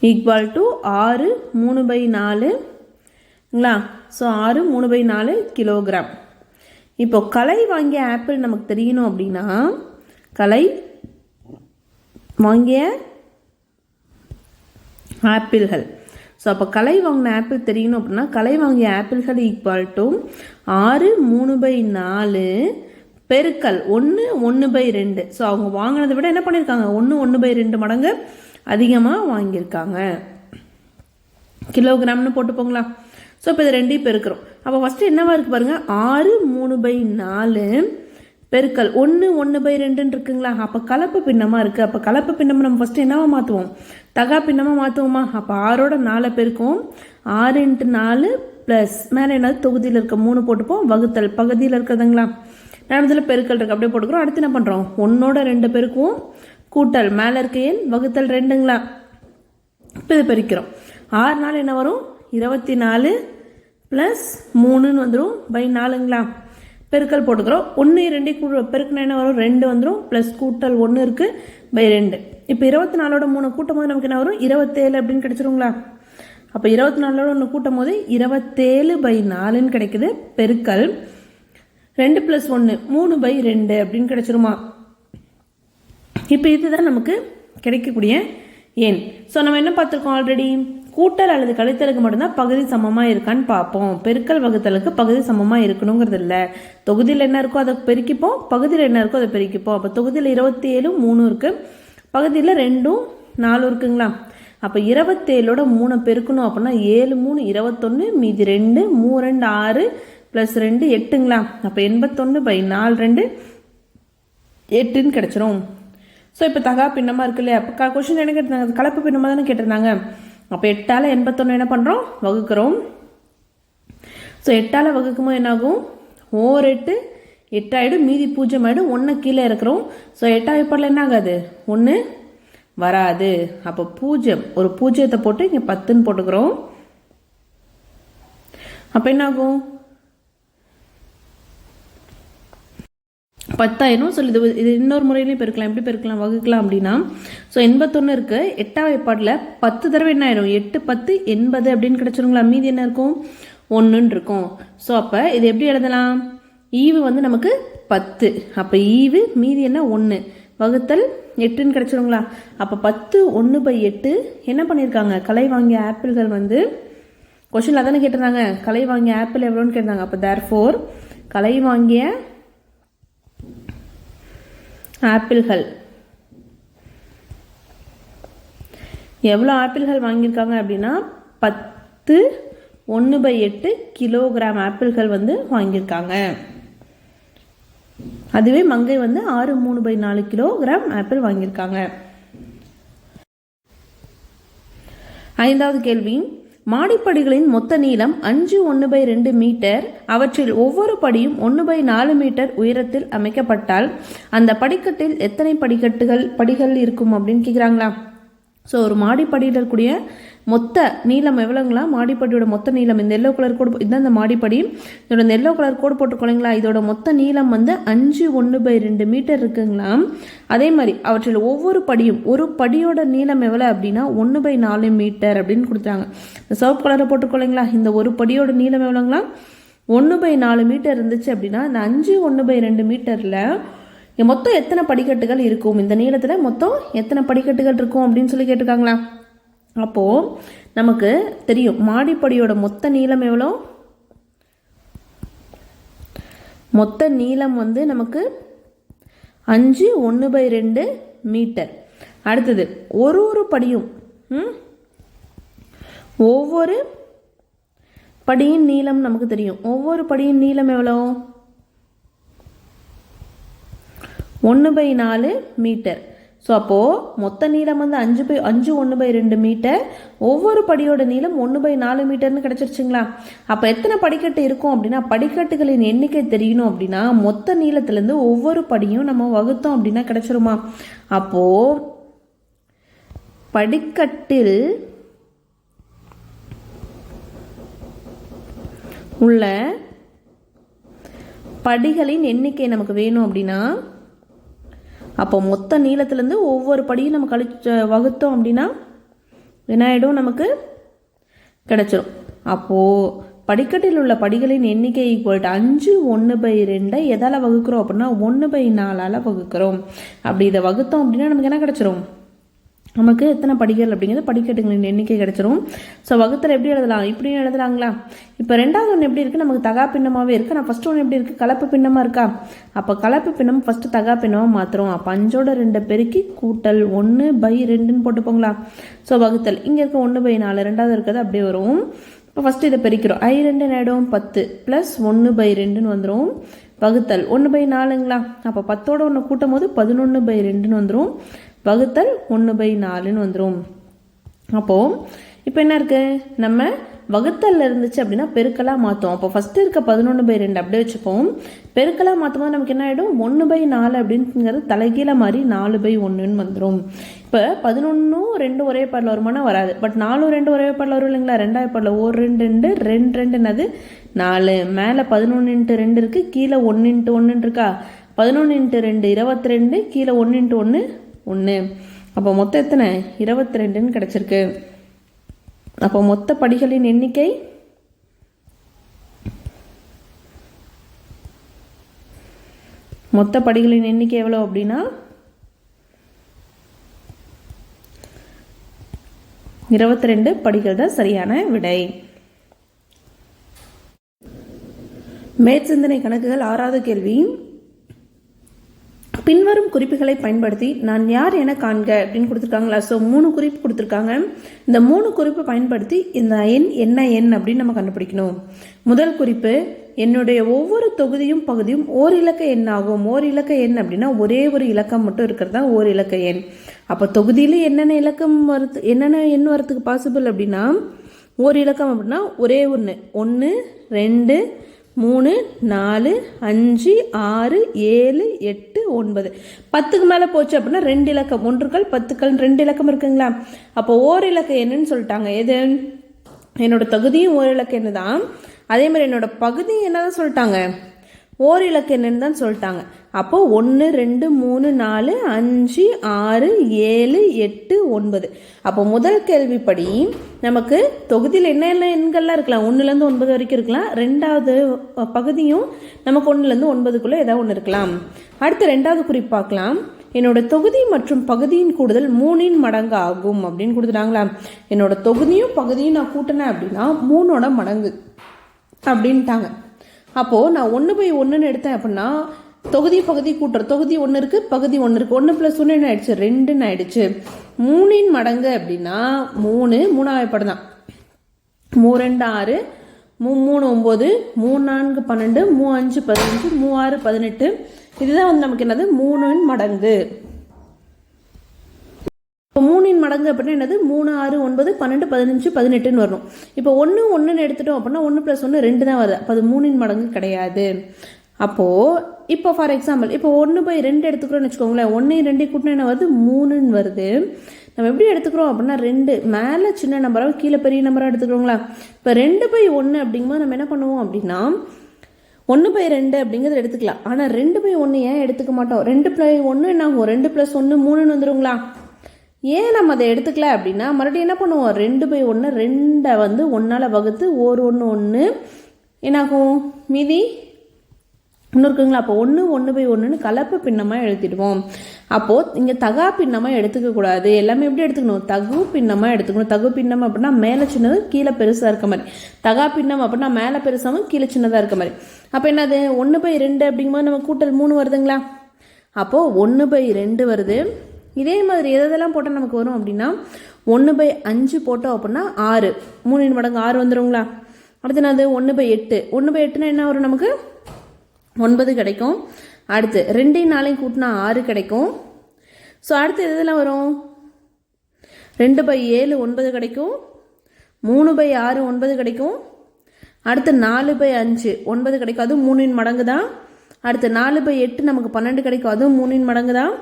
Speaker 1: ஈக்குவல் டு 6 3/4ங்களா. ஸோ 6 3/4 கிலோகிராம். இப்போ கலை வாங்கிய ஆப்பிள் நமக்கு தெரியணும் அப்படின்னா, கலை வாங்கிய ஆப்பிள்கள், ஸோ அப்போ கலை வாங்கின ஆப்பிள் தெரியணும் அப்படின்னா கலை வாங்கிய ஆப்பிள்கள் ஈக்குவல் டு 6 3/4 பெருக்கல் 1 1/2. ஸோ அவங்க வாங்கினதை விட என்ன பண்ணியிருக்காங்க, 1 1/2 மடங்கு அதிகமாக வாங்கியிருக்காங்க. கிலோகிராம்னு போட்டுப்போங்களா. ஸோ இப்போ இது ரெண்டையும் பெருக்கிறோம். அப்போ ஃபஸ்ட்டு என்னவா இருக்குது பாருங்கள், 6 3/4 பெருக்கல் 1 1/2 இருக்குங்களா. அப்போ கலப்பு பின்னமாக இருக்குது. அப்போ கலப்பு பின்னமாக நம்ம ஃபஸ்ட்டு என்னவா மாற்றுவோம், தகா பின்னமாக மாற்றுவோமா. அப்போ 6ஓட 4 பெருக்கும், 6 × 4 ப்ளஸ் மேலே என்னது தொகுதியில் இருக்க 3 போட்டுப்போம், வகுத்தல் பகுதியில் இருக்கிறதுங்களா. நடந்ததில் பெருக்கல் இருக்குது அப்படியே போட்டுக்கிறோம். அடுத்து என்ன பண்ணுறோம், 1ஓட 2 பெருக்குவோம், கூட்டல் மேலே இருக்க எண் வகுத்தல் 2ங்களா. இப்போ இதை பெருக்கிறோம். 6 நாள் என்ன வரும், 24 ப்ளஸ் 3ன்னு வந்துடும் /4ங்களா. பெருக்கல் போட்டுக்கிறோம். 1 2 பெருக்குனா என்ன வரும், 2 வந்துடும் ப்ளஸ் கூட்டல் 1 இருக்குது /2. இப்போ 24ஓட 3 கூட்டும் போது நமக்கு என்ன வரும், 27 அப்படின்னு கிடைச்சிருங்களா. அப்போ 24ஓட 1 கூட்டும் போது 27/4ன்னு கிடைக்குது. பெருக்கல் 2 + 1 3/2 அப்படின்னு கிடைச்சிருமா. இப்போ இதுதான் நமக்கு கிடைக்கக்கூடிய எண். ஸோ நம்ம என்ன பார்த்துருக்கோம் ஆல்ரெடி, கூட்டல் அல்லது கழித்தலுக்கு மட்டும்தான் பகுதி சமமாக இருக்கான்னு பார்ப்போம். பெருக்கல் வகுத்தலுக்கு பகுதி சமமாக இருக்கணுங்கிறது இல்லை. தொகுதியில் என்ன இருக்கோ அதை பெருக்கிப்போம், பகுதியில் என்ன இருக்கோ அதை பெருக்கிப்போம். அப்போ தொகுதியில் 27 3 இருக்குது, பகுதியில் 2 4 இருக்குங்களா. அப்போ 27ஓட 3 பெருக்கணும் அப்படின்னா 7 3 21, மீதி 2 3 2 6 ப்ளஸ் 2 8ங்களா. அப்போ 81/4 8ன்னு கிடச்சிரும். ஸோ இப்போ தகா பின்னமாக இருக்கு இல்லையா. அப்போ கொஸ்டின் என்ன கேட்டிருந்தாங்க, கலப்பு பின்னமாக தானே கேட்டிருந்தாங்க. அப்போ 8ஆல் 81 என்ன பண்ணுறோம், வகுக்கிறோம். ஸோ 8ஆல் வகுக்கும்போது என்னாகும், 4 8 8 ஆகிடும், மீதி 0 ஆகிடும், 1 கீழே இருக்கிறோம். ஸோ 8ஆம் ஏற்பாடில் என்ன ஆகாது, 1 வராது. அப்போ 0 ஒரு 0 போட்டு இங்கே 10ன்னு போட்டுக்கிறோம். அப்போ என்னாகும், 10,000 சொல்லி இது இன்னொரு முறையிலையும் பெருக்கலாம். எப்படி பெருக்கலாம், வகுக்கலாம் அப்படின்னா, ஸோ 81 இருக்குது, 8ஆம் ஏற்பாடில் 10 தடவை என்ன ஆயிடும், 8 10 80 அப்படின்னு கிடச்சிருங்களா. மீதி என்ன இருக்கும், 1ன்னு இருக்கும். ஸோ அப்போ இது எப்படி எழுதலாம், ஈவு வந்து நமக்கு 10, அப்போ ஈவு மீதி என்ன 1 வகுத்தல் 8ன்னு கிடச்சிருங்களா. அப்போ 10 1/8 என்ன பண்ணியிருக்காங்க, கலை வாங்கிய ஆப்பிள்கள் வந்து கொஸ்டினில் அதானே கேட்டிருந்தாங்க, கலை வாங்கிய ஆப்பிள் எவ்வளோன்னு கேட்டிருந்தாங்க. அப்போ தேர்ஃபோர் கலை வாங்கிய ஆப்பிள்கள் எவ்வளோ ஆப்பிள்கள் வாங்கியிருக்காங்க அப்படின்னா 10 1/8 கிலோகிராம் ஆப்பிள்கள் வந்து வாங்கியிருக்காங்க. அதுவே மங்கை வந்து 6 3/4 கிலோகிராம் ஆப்பிள் வாங்கியிருக்காங்க. 5வது கேள்வி, மாடிப்படிகளின் மொத்த நீளம் 5 1/2 மீட்டர். அவற்றில் ஒவ்வொரு படியும் 1/4 மீட்டர் உயரத்தில் அமைக்கப்பட்டால் அந்த படிக்கட்டில் எத்தனை படிகள் இருக்கும் அப்படின்னு கேட்குறாங்களா. ஸோ ஒரு மாடிப்படியில் இருக்கக்கூடிய மொத்த நீளம் எவ்வளோங்களா, மாடிப்படியோட மொத்த நீளம், இந்த எல்லோ கலர் கோடு இதுதான் இந்த மாடிப்படி, இதோட இந்த எல்லோ கலர் கோடு போட்டுக்கோங்களா. இதோட மொத்த நீளம் வந்து 5 1/2 மீட்டர் இருக்குங்களா. அதே மாதிரி அவற்றில் ஒவ்வொரு படியும், ஒரு படியோட நீளம் எவ்வளோ அப்படின்னா 1/4 மீட்டர் அப்படின்னு கொடுத்தாங்க. இந்த சிவப்பு கலரை போட்டுக்கோங்களா. இந்த ஒரு படியோட நீளம் எவ்வளோங்களா, 1/4 மீட்டர் இருந்துச்சு அப்படின்னா இந்த 5 1/2 மீட்டரில் மொத்தம் எத்தனை படிக்கட்டுகள் இருக்கும், இந்த நீளத்தில் மொத்தம் எத்தனை படிக்கட்டுகள் இருக்கும் அப்படின்னு சொல்லி கேட்டிருக்காங்களா. அப்போது நமக்கு தெரியும் மாடிப்படியோட மொத்த நீளம் எவ்வளோ, மொத்த நீளம் வந்து நமக்கு 5 1/2 மீட்டர். அடுத்தது ஒரு படியும் ஒவ்வொரு படியின் நீளம் நமக்கு தெரியும். ஒவ்வொரு படியின் நீளம் எவ்வளோ, 1/4 மீட்டர். ஸோ அப்போது மொத்த நீளம் வந்து 5/5 மீட்டர், ஒவ்வொரு படியோட நீளம் 1/4 மீட்டர்னு கிடச்சிருச்சுங்களா? அப்போ எத்தனை படிக்கட்டு இருக்கும் அப்படின்னா, படிக்கட்டுகளின் எண்ணிக்கை தெரியணும் அப்படின்னா மொத்த நீளத்துலேருந்து ஒவ்வொரு படியும் நம்ம வகுத்தோம் அப்படின்னா கிடச்சிருமா? அப்போது படிக்கட்டில் உள்ள படிகளின் எண்ணிக்கை நமக்கு வேணும் அப்படின்னா, அப்போ மொத்த நீளத்துலேருந்து ஒவ்வொரு படியும் நம்ம வகுத்தோம் அப்படின்னா என்ன ஆகிடும், நமக்கு கிடச்சிரும். அப்போது படிக்கட்டில் உள்ள படிகளின் எண்ணிக்கை ஈக்குவல் 5/1/2 எதால் வகுக்கிறோம் அப்படின்னா 1/4 வகுக்கிறோம். அப்படி இதை வகுத்தோம் அப்படின்னா நமக்கு என்ன கிடச்சிரும், நமக்கு எத்தனை படிகள் அப்படிங்கிறது படிக்கட்டுகளின் எண்ணிக்கை கிடச்சிரும். ஸோ வகுத்தல் எப்படி எழுதலாம், இப்படியும் எழுதலாங்களா? இப்போ ரெண்டாவது ஒன்று எப்படி இருக்குது, நமக்கு தகா பின்னமாகவே இருக்குது. நான் ஃபஸ்ட்டு ஒன்று எப்படி இருக்குது, கலப்பு பின்னமாக இருக்கா? அப்போ கலப்பு பின்னம் ஃபஸ்ட்டு தகா பின்னமாக மாற்றுறோம். அப்போ 5/2 பெருக்கி கூட்டல் 1/2ன்னு போட்டுப்போங்களா? ஸோ வகுத்தல் இங்கே இருக்க 1/4, ரெண்டாவது இருக்கிறது அப்படியே வரும். இப்போ ஃபஸ்ட்டு இதை பெருக்கிறோம். 2 ஆகிடும் 10 ப்ளஸ் 1/2ன்னு வந்துடும். வகுத்தல் 1/4ங்களா? அப்போ 10ஓட 1 கூட்டும் போது 11/2ன்னு வந்துடும். வகுத்தல் 1/4ன்னு வந்துடும். அப்போது இப்போ என்ன இருக்குது, நம்ம வகுத்தல் இருந்துச்சு அப்படின்னா பெருக்கலாக மாற்றோம். அப்போ ஃபஸ்ட்டு இருக்க 11/2 அப்படியே வச்சுப்போம். பெருக்கலாக மாற்றும் போது நமக்கு என்ன ஆகிடும், 1/4 அப்படிங்கிறது தலைகீழ மாதிரி 4/1ன்னு வந்துடும். இப்போ 11 2 ஒரே பாடல வருமானா வராது. பட் 4 2 ஒரே பாடல வரும் இல்லைங்களா? 2 பாடல 1 2 2 2 என்னது 4. மேலே 11x2 இருக்குது, கீழே 1x1 இருக்கா? 11x2 22, கீழே 1x1 1. அப்போ மொத்தம் எத்தனை, 22ன்னு கிடச்சிருக்கு. அப்போ மொத்த படிகளின் எண்ணிக்கை எவ்வளோ அப்படின்னா 22 படிகள் தான் சரியான விடை. மேற்சிந்தனை கணக்குகள் 6வது கேள்வி. பின்வரும் குறிப்புகளை பயன்படுத்தி நான் யார் என காண்க அப்படின்னு கொடுத்துருக்காங்களா? ஸோ 3 குறிப்பு கொடுத்துருக்காங்க. இந்த 3 குறிப்பு பயன்படுத்தி இந்த எண் என்ன எண் அப்படின்னு நம்ம கண்டுபிடிக்கணும். முதல் குறிப்பு, என்னுடைய ஒவ்வொரு தொகுதியும் பகுதியும் ஓர் இலக்க எண் ஆகும். ஓர் இலக்க எண் அப்படின்னா ஒரே ஒரு இலக்கம் மட்டும் இருக்கிறது தான் ஓர் இலக்க எண். அப்போ தொகுதியில் என்னென்ன இலக்கம் வருது, என்னென்ன எண் வரத்துக்கு பாசிபிள் அப்படின்னா, ஓர் இலக்கம் அப்படின்னா ஒரே 1 2 3 4 5 6 7 8 9 10க்கு மேலே போச்சு அப்படின்னா 2 இலக்கம், 1கள் 10கள் 2 இலக்கம் இருக்குங்களா? அப்போ ஓர் இலக்க என்னன்னு சொல்லிட்டாங்க. எது, என்னோட தொகுதியும் ஓர் இலக்க எண்ணு தான். அதே மாதிரி என்னோட பகுதி என்னதான் சொல்லிட்டாங்க, ஓர் இலக்க எண்ணுன்னு தான் சொல்லிட்டாங்க. அப்போ 1 2 3 4 5 6 7 8 9. அப்போ முதல் கேள்விப்படி நமக்கு தொகுதியில் என்ன எண்கள்லாம் இருக்கலாம், 1லேருந்து 9 வரைக்கும் இருக்கலாம். ரெண்டாவது பகுதியும் நமக்கு 1லேருந்து 9க்குள்ளே ஏதாவது ஒன்று இருக்கலாம். அடுத்து ரெண்டாவது குறிப்பு பார்க்கலாம். என்னோட தொகுதி மற்றும் பகுதியின் கூடுதல் 3 மடங்கு ஆகும் அப்படின்னு கொடுத்துட்டாங்களா? என்னோட தொகுதியும் பகுதியும் நான் கூட்டினேன் அப்படின்னா 3 மடங்கு அப்படின்ட்டாங்க. அப்போது நான் 1/1ன்னு எடுத்தேன் அப்படின்னா தொகுதி பகுதி கூட்டுற, தொகுதி 1 இருக்குது, பகுதி 1 இருக்குது, 1 + 1 என்ன ஆயிடுச்சு, 2ன்னு ஆயிடுச்சு. 3 மடங்கு அப்படின்னா 3 3வது படம் தான். 3 2 6 3 3 9 3 4 12 3 5 15 3 6 18. இதுதான் வந்து நமக்கு என்னது 3 மடங்கு. இப்போ 3 மடங்கு அப்படின்னா என்னது, 3 6 9 12 15 18ன்னு வரணும். இப்போ 1 1ன்னு எடுத்துட்டோம் அப்படின்னா 1 + 1 2 தான் வருது. அப்போ அது 3 மடங்கு கிடையாது. அப்போது இப்போ ஃபார் எக்ஸாம்பிள் இப்போ 1/2 எடுத்துக்கிறோன்னு வச்சுக்கோங்களேன். 1 2 கூட்டினா என்ன வருது, 3ன்னு வருது. நம்ம எப்படி எடுத்துக்கிறோம் அப்படின்னா 2 மேலே சின்ன நம்பராக கீழே பெரிய நம்பராக எடுத்துக்கிறோங்களா? இப்போ 2/1 அப்படிங்கும்போது நம்ம என்ன பண்ணுவோம் அப்படின்னா 1/2 அப்படிங்கிறத எடுத்துக்கலாம். ஆனால் 2/1 ஏன் எடுத்துக்க மாட்டோம்? 2/1 என்ன ஆகும், 2 + 1 3ன்னு வந்துடுங்களா? ஏன் நம்ம அதை எடுத்துக்கல அப்படின்னா மறுபடியும் என்ன பண்ணுவோம், 2/1 2 வந்து 1ஆல் வகுத்து 1 1 1 என்னாகும், மீதி இன்னும் இருக்குங்களா? அப்போ 1 1/1ன்னு கலப்பு பின்னமாக எழுதிடுவோம். அப்போது இங்கே தகா பின்னமாக எடுத்துக்கக்கூடாது. எல்லாமே எப்படி எடுத்துக்கணும், தகு பின்னமாக எடுத்துக்கணும். தகு பின்னம் அப்படின்னா மேலே சின்னது கீழே பெருசாக இருக்க மாதிரி, தகா பின்னம் அப்படின்னா மேலே பெருசாகவும் கீழே சின்னதாக இருக்க மாதிரி. அப்போ என்னது 1/2 அப்படிங்கும்போது நம்ம கூட்டல் 3 வருதுங்களா? அப்போது 1/2 வருது. இதே மாதிரி எதெல்லாம் போட்டால் நமக்கு வரும் அப்படின்னா 1/5 போட்டோம் அப்படின்னா 6, 3 மடங்கு 6 வந்துடுங்களா? அடுத்து என்னது 1/8. 1/8னா என்ன வரும், நமக்கு 9 கிடைக்கும். அடுத்து 2 4 கூட்டினா 6 கிடைக்கும். ஸோ அடுத்து எதெல்லாம் வரும்? 2/7 9 கிடைக்கும், 3/6 9 கிடைக்கும், அடுத்து 4/5 9 கிடைக்கும், அதுவும் 3 மடங்கு தான். அடுத்து 4/8 நமக்கு 12 கிடைக்கும், அதுவும் 3 மடங்கு தான்.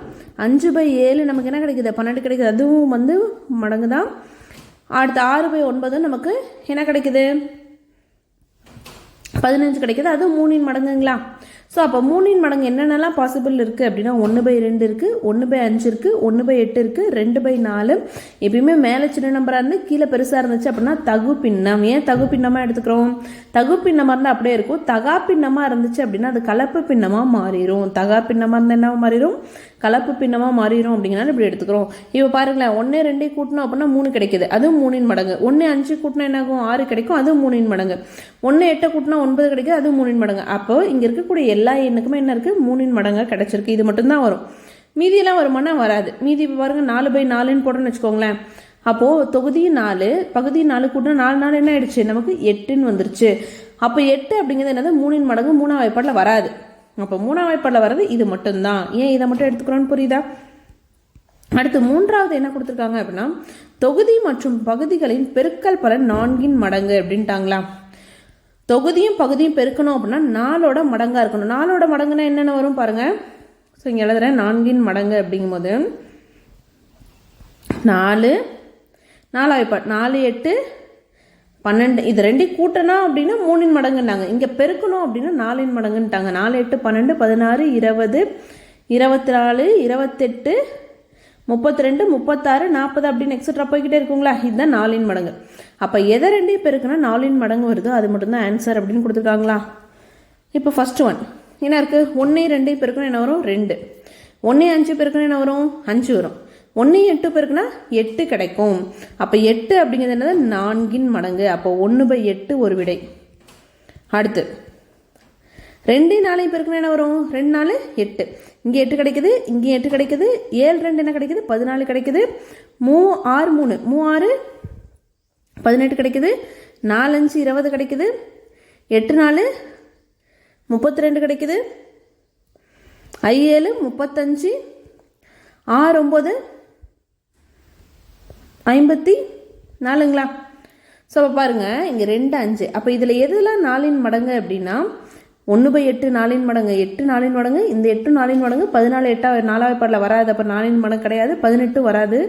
Speaker 1: 5/7 நமக்கு என்ன கிடைக்குது? 12 கிடைக்குது, அதுவும் மடங்கு தான். அடுத்து 6/9 நமக்கு என்ன கிடைக்குது? 15 கிடைக்குது, அதுவும் 3 மடங்குங்களா. ஸோ அப்போ 3 மடங்கு என்னென்னலாம் பாசிபிள் இருக்குது அப்படின்னா 1/2 இருக்குது, 1/5 இருக்குது, 1/8 இருக்குது, 2/4. எப்பயுமே மேலே சின்ன நம்பராக இருந்து கீழே பெருசாக இருந்துச்சு அப்படின்னா தகு பின்னம். ஏன் தகு பின்னமாக எடுத்துக்கிறோம்? தகு பின்னமாக இருந்தால் அப்படியே இருக்கும். தகா பின்னமாக இருந்துச்சு அப்படின்னா அது கலப்பு பின்னமாக மாறிடும். தகா பின்னமாக இருந்தால் என்ன மாறிடும்? கலப்பு பின்னமாக மாறிடும். அப்படிங்கிறனால இப்படி எடுத்துக்கிறோம். இப்போ பாருங்களேன், 1 2 கூட்டணும் அப்படின்னா 3 கிடைக்குது, அதுவும் 3 மடங்கு. 1 5 கூட்டினா என்ன ஆகும்? 6 கிடைக்கும், அதுவும் 3 மடங்கு. 1 8 கூட்டினா 9 கிடைக்குது, அதுவும் 3 மடங்கு. அப்போ இங்கே இருக்கக்கூடிய எல்லா எண்ணுக்குமே என்ன இருக்குது? 3 மடங்காக கிடைச்சிருக்கு. இது மட்டும்தான் வரும், மீதியெல்லாம் வருமானா வராது. மீதி இப்போ பாருங்க 4/4ன்னு போட்டோன்னு வச்சுக்கோங்களேன். அப்போது தொகுதி 4 பகுதி 4 கூட்டினா 4 4 என்ன ஆயிடுச்சு? நமக்கு 8ன்னு வந்துருச்சு. அப்போ 8 அப்படிங்கிறது என்னது? 3 மடங்கு 3ஆம் வாய்ப்பாடில் வராது. அப்போ 3ஆம் வாய்ப்பாடில் வர்றது இது மட்டும்தான். ஏன் இதை மட்டும் எடுத்துக்கிறோன்னு புரியுதா? அடுத்து 3வது என்ன கொடுத்துருக்காங்க அப்படின்னா தொகுதி மற்றும் பகுதிகளின் பெருக்கல் பலன் 4 மடங்கு அப்படின்ட்டாங்களா. தொகுதியும் பகுதியும் பெருக்கணும் அப்படின்னா 4ஓட மடங்காக இருக்கணும். 4ஓட மடங்குனா என்னென்ன வரும் பாருங்கள். ஸோ இங்கே எழுதுறேன் 4 மடங்கு அப்படிங்கும்போது 4 4 4 8 12 இது 2 கூட்டணும் அப்படின்னா 3 மடங்குன்னாங்க. இங்கே பெருக்கணும் அப்படின்னா 4 மடங்குன்ட்டாங்க. 4 8 12 16 20 24 28 32 36 40 அப்படின்னு எக்ஸட்ரா போய்கிட்டே இருக்குங்களா. இதுதான் 4 மடங்கு. அப்போ எதை 2 பெருக்குன்னா 4 மடங்கு வருதோ அது மட்டும்தான் ஆன்சர் அப்படின்னு கொடுத்துருக்காங்களா. இப்போ ஃபர்ஸ்ட் ஒன் என்ன இருக்குது? 1 2 பெருக்கணும் என்ன வரும்? 2. 1 5 பெருக்கணும் என்ன வரும்? 5 வரும். 1 8 பெருக்குனா 8 கிடைக்கும். அப்போ 8 அப்படிங்கிறது என்னது? 4 மடங்கு. அப்போ 1/8 ஒரு விடை. அடுத்து 2 4 பெருக்குனா என்ன வரும்? 2 4 8. இங்கே 8 கிடைக்குது, இங்கே 8 கிடைக்குது, 7 2 என்ன கிடைக்குது? 14 கிடைக்குது. 6 3 6 18 கிடைக்குது. 4 5 20 கிடைக்குது. 8 4 32 கிடைக்குது. 7 35 6 9 54ங்களா. ஸோ அப்போ பாருங்கள் இங்கே 2 5. அப்போ இதில் எதெல்லாம் 4 மடங்கு அப்படின்னா 1/8 4 மடங்கு, 8 4 மடங்கு, இந்த 8 4 மடங்கு, 14 8 4ஆம் வாய்ப்பாடில் வராது. அப்போ 4 மடங்கு கிடையாது. 18 வராது,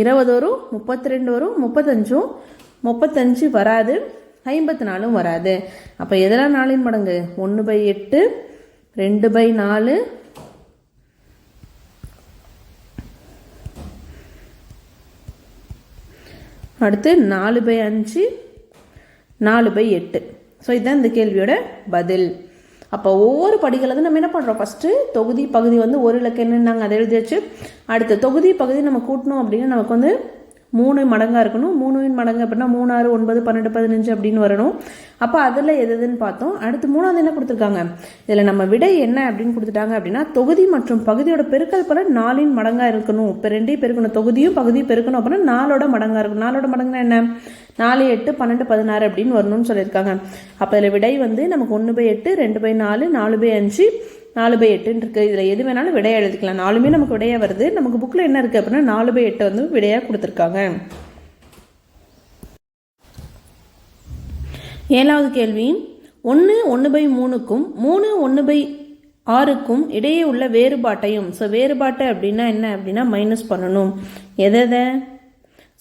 Speaker 1: 20 வரும், 32 வரும், 35 வராது, 54 வராது. அப்போ எதெல்லாம் 4 மடங்கு? 1/8 2/4 அடுத்து 4/5 4/8. ஸோ இதுதான் இந்த கேள்வியோட பதில். அப்போ ஒவ்வொரு படிகளை நம்ம என்ன பண்ணுறோம்? ஃபஸ்ட்டு தொகுதி பகுதி ஒரு இலக்கு என்னன்னாங்க அதை எழுதியாச்சு. அடுத்த தொகுதி பகுதி நம்ம கூட்டணும் அப்படின்னா நமக்கு 3 மடங்காக இருக்கணும். 3 மடங்கு அப்படின்னா 3 6 9 12 15 அப்படின்னு வரணும். அப்போ அதில் எதுன்னு பார்த்தோம். அடுத்து 3வது என்ன கொடுத்துருக்காங்க? இதில் நம்ம விடை என்ன அப்படின்னு கொடுத்துட்டாங்க அப்படின்னா தொகுதி மற்றும் பகுதியோட பெருக்கல் பலன் 4 மடங்காக இருக்கணும். இப்போ 2 பெருக்கணும், தொகுதியும் பகுதியும் பெருக்கணும் அப்படின்னா 4ஓட மடங்காக இருக்கணும். 4ஓட மடங்குனா என்ன? 4 8 12 16 அப்படின்னு வரணும்னு சொல்லியிருக்காங்க. அப்போ இதில் விடை நமக்கு 1/8 2/4 4/5 4/8 இருக்குது. இதில் எது வேணாலும் விடையாக எழுதிக்கலாம். 4மே நமக்கு விடையாக வருது. நமக்கு புக்கில் என்ன இருக்குது அப்படின்னா 4/8 விடையாக கொடுத்துருக்காங்க. 7வது கேள்வி 1 1/3க்கும் 3 1/6க்கும் இடையே உள்ள வேறுபாட்டையும். ஸோ வேறுபாட்டை அப்படின்னா என்ன அப்படின்னா மைனஸ் பண்ணணும். எதை?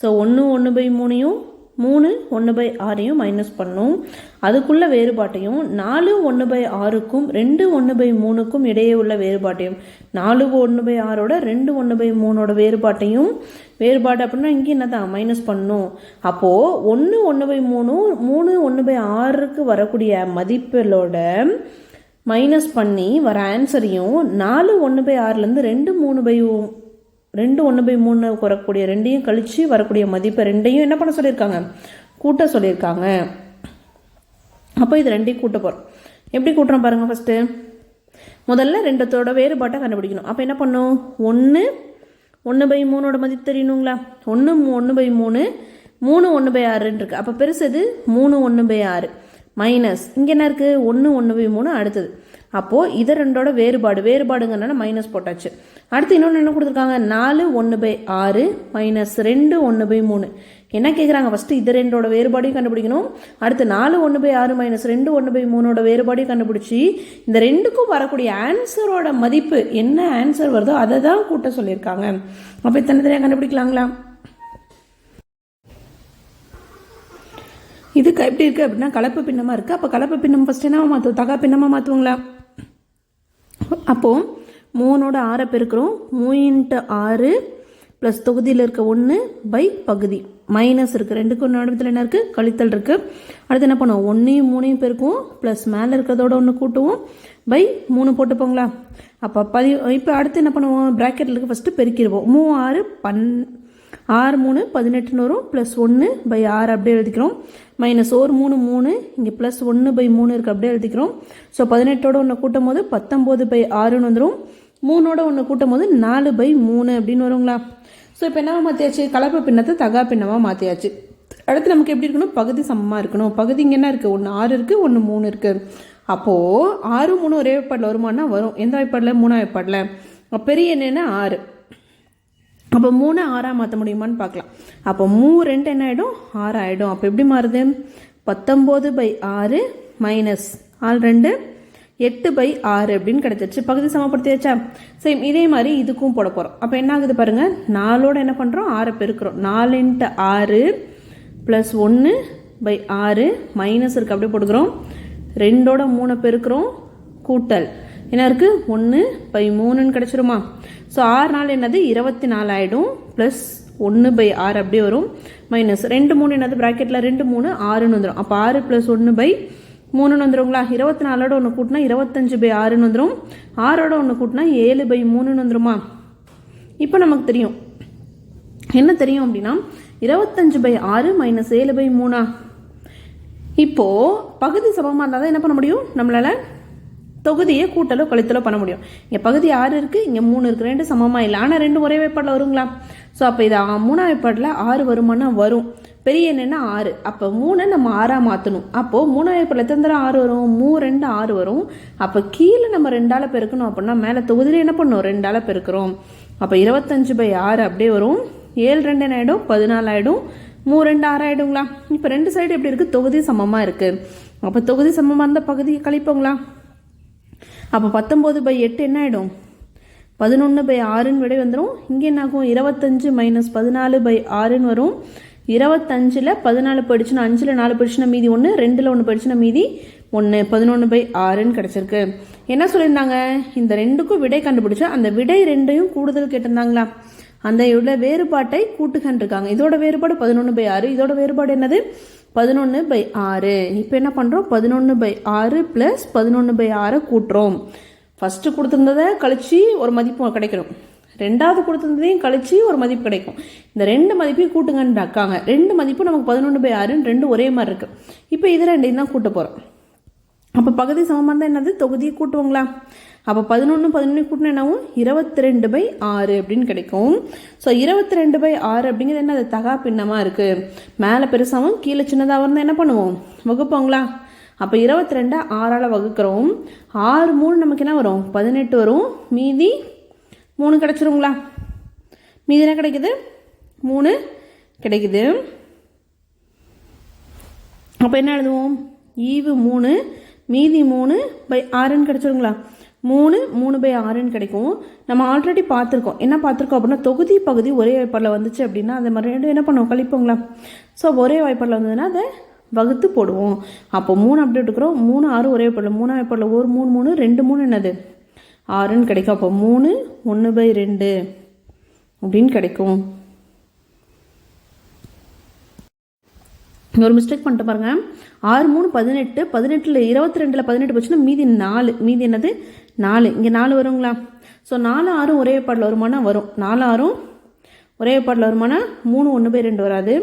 Speaker 1: ஸோ 1 1/3யும் 3 1/6 மைனஸ் பண்ணும். அதுக்குள்ள வேறுபாட்டையும் 4 1/6க்கும் 2 1/3க்கும் இடையே உள்ள வேறுபாட்டையும் 4 1/6ஓட 2 1/3ஓட வேறுபாட்டையும் வேறுபாடு அப்படின்னா இங்கே என்னதான் மைனஸ் பண்ணும். அப்போது 1 1/3 3 1/6க்கு வரக்கூடிய மதிப்புகளோட மைனஸ் பண்ணி வர ஆன்சரையும் 4 1/6லேருந்து 2 1/3 வரக்கூடிய 2ஐயும் கழித்து வரக்கூடிய மதிப்பை 2ஐயும் என்ன பண்ண சொல்லியிருக்காங்க? கூட்ட சொல்லியிருக்காங்க. அப்போ இது 2ஐயும் கூட்ட போகிறோம். எப்படி கூட்டுறோம் பாருங்கள். ஃபஸ்ட்டு முதல்ல 2தோட வேறுபாட்டை கண்டுபிடிக்கணும். அப்போ என்ன பண்ணும்? 1 1/3ஓட மதிப்பு தெரியணுங்களா? 1 1/3 3 1/6 இருக்குது. அப்போ பெருசு 3 1/6 மைனஸ் இங்கே என்ன இருக்குது? 1 1/3 அடுத்தது. அப்போது இது ரெண்டோட வேறுபாடுங்கிறனால மைனஸ் போட்டாச்சு. அடுத்து இன்னொன்று என்ன கொடுத்துருக்காங்க, 4 1/6 மைனஸ் 2 1/3. என்ன கேட்குறாங்க, ஃபஸ்ட்டு இது ரெண்டோட வேறுபாடையும் கண்டுபிடிக்கணும். அடுத்து 4 1/6 மைனஸ் 2 1/3ஓட வேறுபாடையும் கண்டுபிடிச்சி இந்த ரெண்டுக்கும் வரக்கூடிய ஆன்சரோட மதிப்பு என்ன ஆன்சர் வருதோ அதை தான் கூட்ட சொல்லியிருக்காங்க. அப்போ தனித்தனியாக கண்டுபிடிக்கலாங்களா? இது எப்படி இருக்குது அப்படின்னா கலப்பு பின்னமாக இருக்குது. அப்போ கலப்பு பின்னம் ஃபஸ்ட்டு என்ன மாற்றுவோம், தகா பின்னமாக மாற்றுவோங்களா? அப்போது 3ஓட 6 பெருக்கிறோம், 3 × 6 ப்ளஸ் தொகுதியில் இருக்க 1 பை பகுதி மைனஸ் இருக்குது, ரெண்டுக்கு ஒன்று இடத்துல என்ன இருக்குது, கழித்தல் இருக்குது. அடுத்து என்ன பண்ணுவோம், 1ஐயும் 3ஐயும் பெருக்குவோம், ப்ளஸ் மேலே இருக்கிறதோட 1 கூட்டுவோம், பை 3 போட்டுப்போங்களா? அப்போ இப்போ அடுத்து என்ன பண்ணுவோம், ப்ராக்கெட்டில் இருக்க ஃபஸ்ட்டு பெருக்கிடுவோம். 3 6 3 18 வரும், ப்ளஸ் 1 பை 6 அப்படியே எழுதிக்கிறோம், மைனஸ் 1 3 3 இங்கே ப்ளஸ் 1 பை 3 இருக்குது அப்படியே எழுதிக்கிறோம். ஸோ 18ஓட 1 கூட்டும் போது 19 பை 6ன்னு வந்துடும், 3ஓட 1 கூட்டும் போது 4 பை 3 அப்படின்னு வருங்களா? ஸோ இப்போ என்னவா மாற்றியாச்சு, கலப்பு பின்னத்தை தகா பின்னமாக மாற்றியாச்சு. அடுத்து நமக்கு எப்படி இருக்கணும், பகுதி சமமாக இருக்கணும். பகுதி இங்கே என்ன இருக்குது, 1 6 இருக்குது, 1 3 இருக்குது. அப்போது 6 3 ஒரே வாய்ப்பாடில் வருமானா வரும். எந்த வாய்ப்பாடில், 3ஆம் வாய்ப்பாடில். பெரிய என்னென்னா 6. அப்போ 3 6ஆக மாற்ற முடியுமான்னு பார்க்கலாம். அப்போ 3 என்ன ஆகிடும், 6 ஆகிடும். அப்போ எப்படி மாறுது, 19 பை 6 மைனஸ் 2 8 பை 6 அப்படின்னு கிடைச்சிருச்சு. பகுதி சமப்படுத்தியாச்சா? சேம் இதே மாதிரி இதுக்கும் போட போகிறோம். அப்போ என்ன ஆகுது பாருங்கள், 4ஓட என்ன பண்ணுறோம், 6 பெருக்கிறோம். 4 × 6 ப்ளஸ் 1 பை 6 மைனஸ் இருக்குது அப்படியே போட்டுக்கிறோம். 2ஓட 3 பெருக்கிறோம், கூட்டல் என்ன இருக்குது, 1 பை 3ன்னு கிடச்சிருமா? ஸோ 6 நாள் என்னது 24 ஆகிடும், ப்ளஸ் 1 பை 6 அப்படியே வரும், மைனஸ் 2 3 என்னது ப்ராக்கெட்டில் 2 3 6ன்னு வந்துடும். அப்போ 6 ப்ளஸ் 1 பை 3ன்னு வந்துடுங்களா? 24ஓட 1 கூட்டினா 25 பை 6ன்னு வந்துடும், 6ஓட 1 கூட்டினா 7 பை 3ன்னு வந்துடுமா? இப்போ நமக்கு தெரியும் என்ன தெரியும் அப்படின்னா 25 பை 6 மைனஸ் 7 பை 3. இப்போது பகுதி சமமாக இருந்தால் தான் என்ன பண்ண முடியும், நம்மளால் தொகுதியை கூட்டலோ கழித்தலோ பண்ண முடியும். இங்கே பகுதி 6 இருக்குது, இங்கே 3 இருக்குது, 2 சமமாக இல்லை. ஆனால் 2 ஒரே வாய்ப்பாடில் வருங்களா? ஸோ அப்போ இது 3ஆம் வாய்ப்பாடில் 6 வருமானா வரும். பெரிய என்னென்னா 6. அப்போ 3 நம்ம 6ஆக மாற்றணும். அப்போது 3ஆம் வாய்ப்பாடில் எத்தனை தடவை 6 வரும், 3 2 6 வரும். அப்போ கீழே நம்ம 2ஆல் பெருக்கணும் அப்படின்னா மேலே தொகுதியில் என்ன பண்ணணும், 2ஆல் பெருக்கிறோம். அப்போ 25 பை 6 அப்படியே வரும். 7 2 என்ன ஆகிடும், 14 ஆகிடும். 3 2 6 ஆகிடுங்களா? இப்போ 2 சைடு எப்படி இருக்குது, தொகுதி சமமாக இருக்குது. அப்போ தொகுதி சமமாக இருந்தால் பகுதியை கழிப்போங்களா? அப்போ 19 பை 8 என்ன ஆகிடும், 11 பை 6ன்னு விடை வந்துடும். இங்கே என்ன ஆகும், 25 மைனஸ் 14 பை 6ன்னு வரும். 25ல் 14 போயிடுச்சுன்னா 5ல் 4 போயிடுச்சுன்னா மீதி 1, 2ல் 1 போயிடுச்சுன்னா மீதி 1, 11 பை 6ன்னு கிடச்சிருக்கு. என்ன சொல்லியிருந்தாங்க, இந்த ரெண்டுக்கும் விடை கண்டுபிடிச்சா அந்த விடை ரெண்டையும் கூடுதல் கேட்டிருந்தாங்களா? அந்த இவ்வளோ வேறுபாட்டை கூட்டுகன்னு இருக்காங்க. இதோட வேறுபாடு 11 பை 6, இதோட வேறுபாடு என்னது 11 பை 6. இப்போ என்ன பண்ணுறோம், 11 பை 6 ப்ளஸ் 11 பை 6 கூட்டுறோம். ஃபஸ்ட்டு கொடுத்துருந்ததை கழிச்சு ஒரு மதிப்பு கிடைக்கணும், ரெண்டாவது கொடுத்துருந்ததையும் கழிச்சு ஒரு மதிப்பு கிடைக்கும். இந்த 2 மதிப்பையும் கூட்டுங்கன்னு இருக்காங்க. 2 மதிப்பும் நமக்கு 11 பை 6 2 ஒரே மாதிரி இருக்குது. இப்போ இது 2 தான் கூட்ட போகிறோம். அப்போ பகுதி சமமாக தான் என்னது, தொகுதியை கூட்டுவோங்களா? அப்போ 11 11 கூட்டினா என்னாவும் 22 பை 6 அப்படின்னு கிடைக்கும். ஸோ 22 பை 6 அப்படிங்கிறது என்ன, அது தகா பின்னமாக இருக்குது. மேலே பெருசாகவும் கீழே சின்னதாக இருந்தால் என்ன பண்ணுவோம், வகுப்போங்களா? அப்போ 22 6ஆல் வகுக்கிறோம். 6 3 நமக்கு என்ன வரும், 18 வரும். மீதி 3 கிடச்சிருங்களா? மீதி என்ன கிடைக்குது, 3 கிடைக்குது. அப்போ என்ன எழுதுவோம், ஈவு 3 மீதி 3 பை 6ன்னு கிடச்சிருங்களா? 3 3 பை 6ன்னு கிடைக்கும். நம்ம ஆல்ரெடி பார்த்துருக்கோம். என்ன பார்த்துருக்கோம் அப்படின்னா தொகுதி பகுதி ஒரே வாய்ப்பாடில் வந்துச்சு அப்படின்னா அந்த மாதிரி என்ன பண்ணுவோம், கழிப்போங்களா? ஸோ ஒரே வாய்ப்பாடில் வந்ததுன்னா அதை வகுத்து போடுவோம். அப்போ 3 அப்படி எடுக்கிறோம். 3 6 ஒரே வாய்ப்பாடில், 3ஆம் வாய்ப்பாடில் ஒரு 3 3 2 3 என்னது 6ன்னு கிடைக்கும். அப்போ 3 1 பை 2 அப்படின்னு கிடைக்கும். ஒரு மிஸ்டேக் பண்ணிட்டு பாருங்கள். 6 3 18, 18ல் 22ல் 18 போச்சுன்னா மீதி 4, மீதி என்னது 4, இங்கே 4 வருங்களா? ஸோ 4 6 ஒரே வாய்ப்பாடில் வருமானா வரும். 4 6 ஒரே வாய்ப்பாடில் வருமானா 3 1 பை 2 வராது.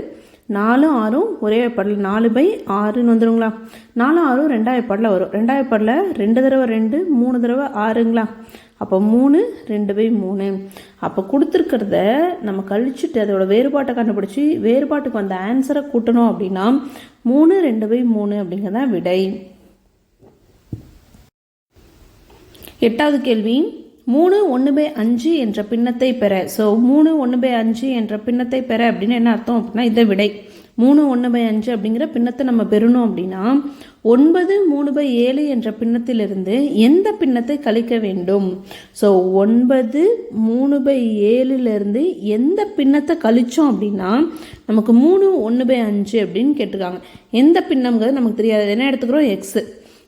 Speaker 1: 4 6 ஒரே வாய்ப்பாடில் 4 பை 6ன்னு வந்துடுங்களா? 4 6 2ஆம் வாய்ப்பாடில் வரும். 2ஆம் வாய்ப்பாடில் 2 தடவை 2 3 தடவை 6ங்களா? அப்போ 3 2 பை 3. அப்போ கொடுத்துருக்கிறத நம்ம கழிச்சுட்டு அதோட வேறுபாட்டை கண்டுபிடிச்சி வேறுபாட்டுக்கு வந்த ஆன்சரை கூட்டணும் அப்படின்னா 3 2 பை 3 அப்படிங்கிறதான் விடை. எட்டாவது கேள்வி 3/1/5 என்ற பின்னத்தை பெற. ஸோ 3/1/5 என்ற பின்னத்தை பெற அப்படின்னு என்ன அர்த்தம் அப்படின்னா இதை விடை 3/1/5 அப்படிங்கிற பின்னத்தை நம்ம பெறணும் அப்படின்னா 9/3/7 என்ற பின்னத்திலிருந்து எந்த பின்னத்தை கழிக்க வேண்டும். ஸோ 9/3/7 எந்த பின்னத்தை கழிச்சோம் அப்படின்னா நமக்கு 3/1/5 அப்படின்னு கேட்டிருக்காங்க. எந்த பின்னம்ங்கிறது நமக்கு தெரியாது, என்ன எடுத்துக்கிறோம் எக்ஸு.